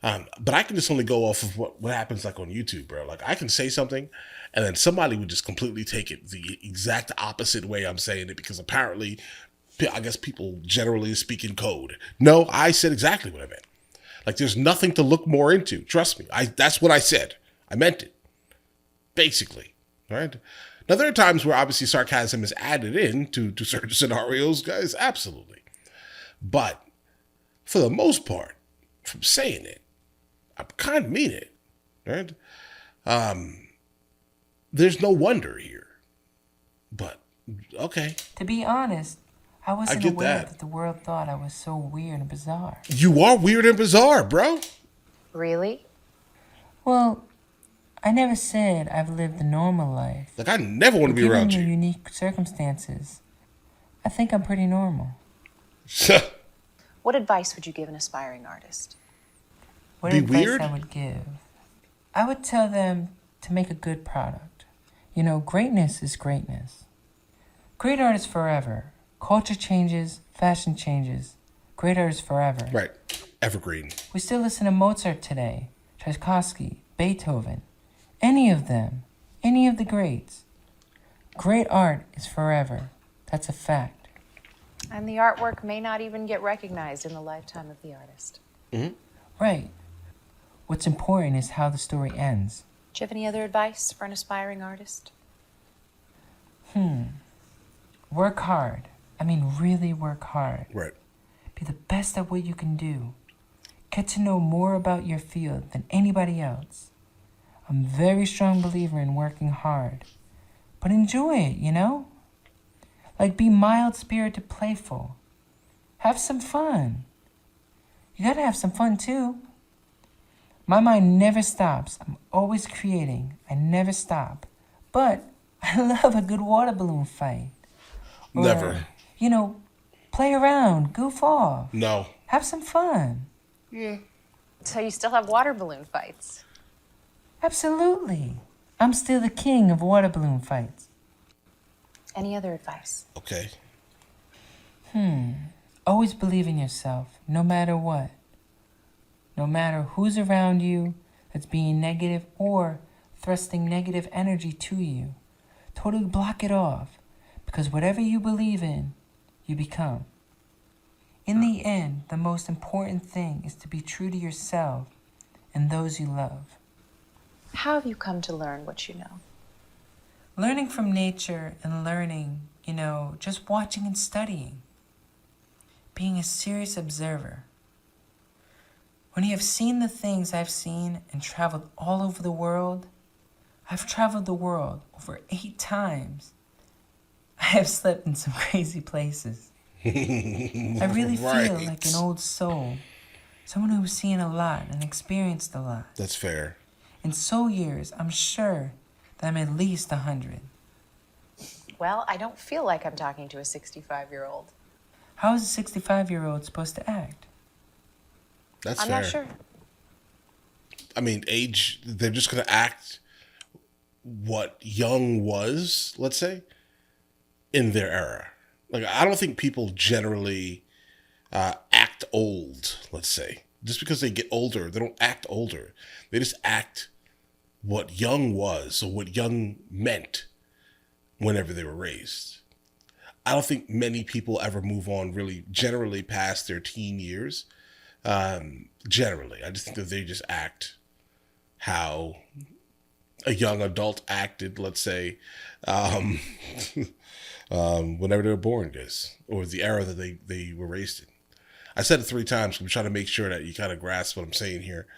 but I can just only go off of what happens like on YouTube, bro. Like, I can say something, and then somebody would just completely take it the exact opposite way I'm saying it, because apparently, I guess people generally speak in code. No, I said exactly what I meant. Like, there's nothing to look more into. Trust me. That's what I said. I meant it. Basically. Right? Now, there are times where obviously sarcasm is added in to certain scenarios, guys. Absolutely. But for the most part, from saying it, I kind of mean it. Right? There's no wonder here. But, okay. To be honest, I wasn't get aware that. that the world thought I was so weird and bizarre. You are weird and bizarre, bro. Really? Well, I never said I've lived a normal life. Like, I never want to be around Given the you. unique circumstances, I think I'm pretty normal. What advice would you give an aspiring artist? What Be advice weird? I would give? I would tell them to make a good product. Greatness is greatness. Great art is forever. Culture changes, fashion changes. Great art is forever. Right. Evergreen. We still listen to Mozart today, Tchaikovsky, Beethoven, any of them, any of the greats. Great art is forever. That's a fact. And the artwork may not even get recognized in the lifetime of the artist. Right. What's important is how the story ends. Do you have any other advice for an aspiring artist? Work hard. Really work hard. Right. Be the best at what you can do. Get to know more about your field than anybody else. I'm a very strong believer in working hard. But enjoy it, Like, be mild-spirited, playful. Have some fun. You gotta have some fun, too. My mind never stops. I'm always creating. I never stop. But I love a good water balloon fight. Or, Never. Play around, goof off, No. have some fun. Yeah. So you still have water balloon fights? Absolutely. I'm still the king of water balloon fights. Any other advice? Okay. Always believe in yourself, no matter what. No matter who's around you that's being negative or thrusting negative energy to you. Totally block it off, because whatever you believe in, you become. In the end, the most important thing is to be true to yourself and those you love. How have you come to learn what you know? Learning from nature and learning, just watching and studying. Being a serious observer. When you have seen the things I've seen and traveled all over the world, I've traveled the world over 8 times. I have slept in some crazy places. I really feel Right. like an old soul. Someone who's seen a lot and experienced a lot. That's fair. In soul years, I'm sure that I'm at least 100. Well, I don't feel like I'm talking to a 65-year-old. How is a 65-year-old supposed to act? That's I'm fair. not sure. I mean, age, they're just going to act what young was, let's say, in their era. Like, I don't think people generally act old, let's say. Just because they get older, they don't act older. They just act what young was or what young meant whenever they were raised. I don't think many people ever move on really generally past their teen years. Generally, I just think that they just act how a young adult acted, let's say, whenever they were born, guys, or the era that they were raised in. I said it 3 times. I'm trying to make sure that you kind of grasp what I'm saying here.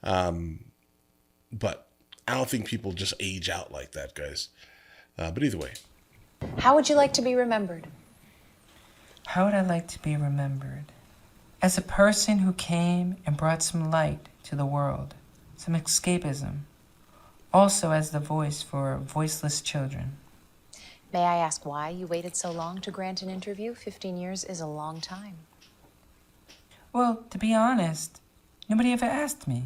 But I don't think people just age out like that, guys. But either way. How would you like to be remembered? How would I like to be remembered? As a person who came and brought some light to the world, some escapism. Also as the voice for voiceless children. May I ask why you waited so long to grant an interview? 15 years is a long time. Well, to be honest, nobody ever asked me.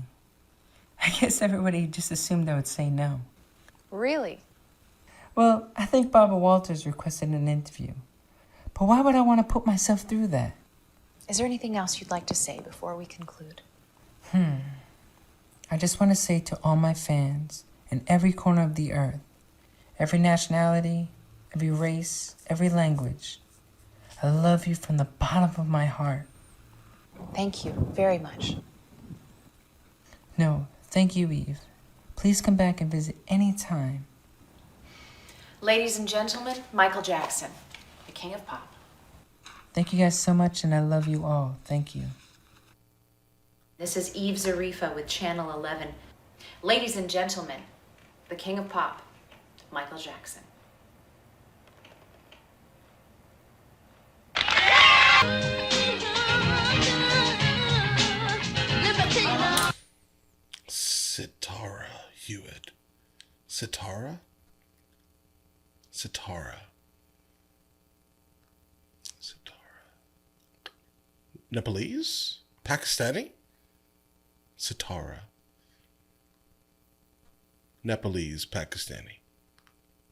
I guess everybody just assumed I would say no. Really? Well, I think Barbara Walters requested an interview. But why would I want to put myself through that? Is there anything else you'd like to say before we conclude? I just want to say to all my fans in every corner of the earth, every nationality, every race, every language, I love you from the bottom of my heart. Thank you very much. No, thank you, Eve. Please come back and visit any time. Ladies and gentlemen, Michael Jackson, the King of Pop. Thank you guys so much, and I love you all. Thank you. This is Eve Zarifa with Channel 11. Ladies and gentlemen, the King of Pop, Michael Jackson. Sitara Hewitt. Sitara? Sitara. Nepalese? Pakistani? Sitara. Nepalese, Pakistani.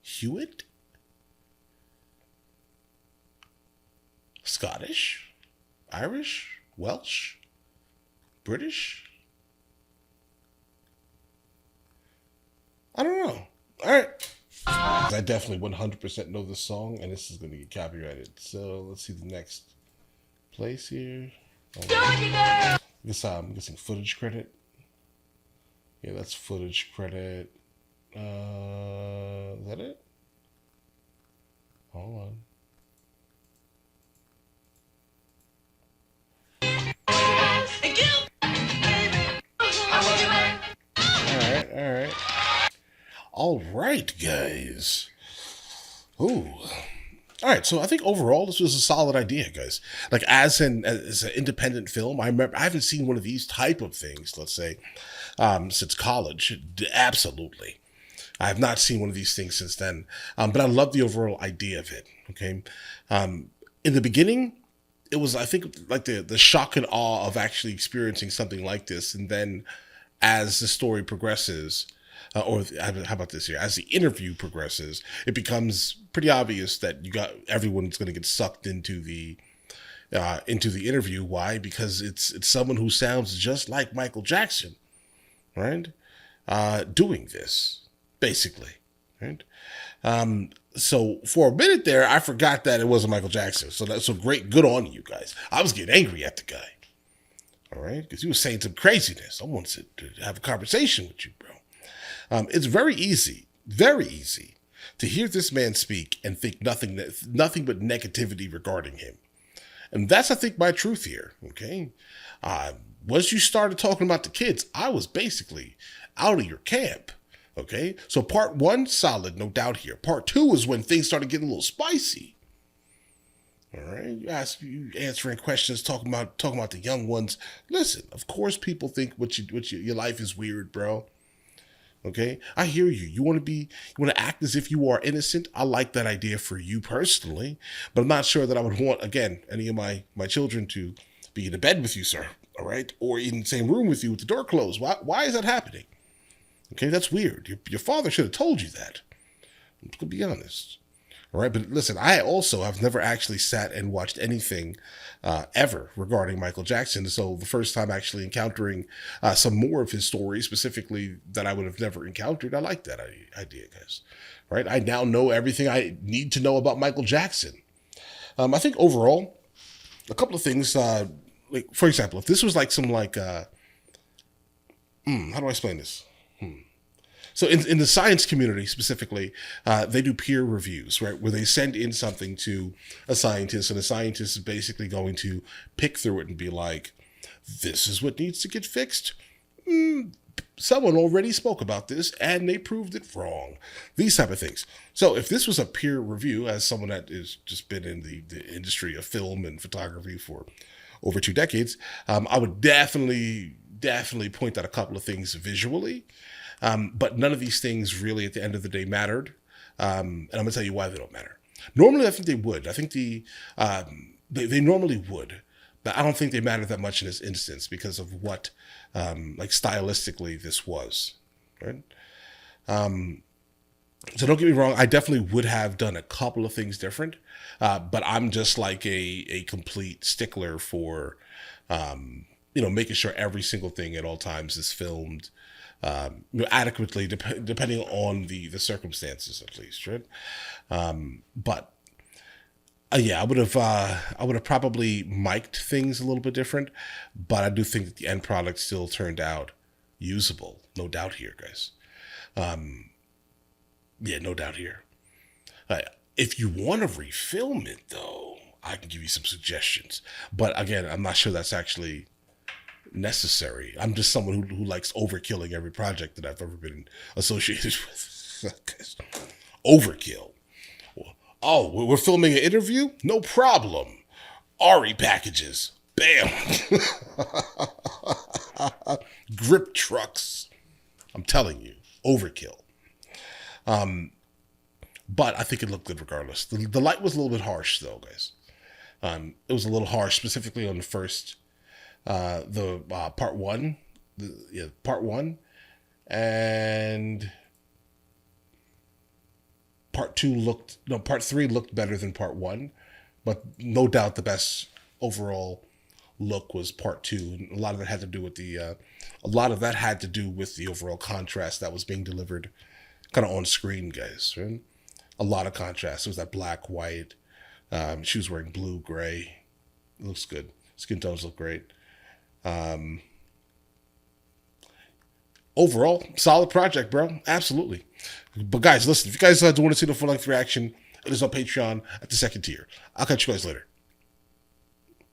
Hewitt? Scottish? Irish? Welsh? British? I don't know. All right. I definitely 100% know this song, and this is going to get copyrighted. So let's see the next place here. I guess I'm guessing footage credit. Yeah, that's footage credit. Is that it? Hold on. All right, guys. Ooh. All right, so I think overall this was a solid idea, guys. Like as an independent film, I remember I haven't seen one of these type of things, let's say, since college. Absolutely, I have not seen one of these things since then. But I love the overall idea of it. Okay, in the beginning, it was, I think, like the shock and awe of actually experiencing something like this. And then as the story progresses, or how about this here? As the interview progresses, it becomes pretty obvious that everyone's going to get sucked into the interview. Why? Because it's someone who sounds just like Michael Jackson, right? Doing this, basically, right? So for a minute there, I forgot that it wasn't Michael Jackson. So great, good on you guys. I was getting angry at the guy, all right, because he was saying some craziness. I wanted to have a conversation with you, bro. It's very easy to hear this man speak and think nothing but negativity regarding him. And that's, I think, my truth here, okay? Once you started talking about the kids, I was basically out of your camp, okay? So part 1, solid, no doubt here. Part 2 is when things started getting a little spicy. All right, you answering questions, talking about the young ones. Listen, of course, people think your life is weird, bro. Okay, I hear you. You want to act as if you are innocent. I like that idea for you personally, but I'm not sure that I would want, again, any of my children to be in a bed with you, sir. All right, or in the same room with you with the door closed. Why is that happening? Okay, that's weird. Your father should have told you that. To be honest. All right, but listen, I also have never actually sat and watched anything ever regarding Michael Jackson. So the first time actually encountering some more of his stories, specifically that I would have never encountered, I like that idea, guys. Right? I now know everything I need to know about Michael Jackson. I think overall, a couple of things. Like, for example, if this was like some how do I explain this? So in the science community specifically, they do peer reviews, right? Where they send in something to a scientist, and the scientist is basically going to pick through it and be like, this is what needs to get fixed. Someone already spoke about this and they proved it wrong. These type of things. So if this was a peer review, as someone that has just been in the industry of film and photography for over 2 decades, I would definitely point out a couple of things visually. But none of these things really at the end of the day mattered. And I'm going to tell you why they don't matter. Normally, I think they would. I think they normally would. But I don't think they matter that much in this instance because of what, like stylistically this was, right? So don't get me wrong. I definitely would have done a couple of things different. But I'm just like a complete stickler for, making sure every single thing at all times is filmed adequately, depending on the circumstances, at least, right? But I would have probably mic'd things a little bit different, but I do think that the end product still turned out usable, no doubt here, guys. No doubt here. If you want to refilm it, though, I can give you some suggestions. But again, I'm not sure that's actually necessary. I'm just someone who likes overkilling every project that I've ever been associated with. Overkill. Oh, we're filming an interview? No problem. Ari packages. Bam. Grip trucks. I'm telling you, overkill. But I think it looked good regardless. The light was a little bit harsh though, guys. It was a little harsh, specifically on the first part one, and part 3 looked better than part 1, but no doubt the best overall look was part 2. And a lot of that had to do with the overall contrast that was being delivered kind of on screen, guys, right? A lot of contrast. It was that black, white, she was wearing blue, gray. It looks good. Skin tones look great. Overall, solid project, bro. Absolutely. But guys, listen, if you guys want to see the full-length reaction, it is on Patreon at the 2nd tier. I'll catch you guys later.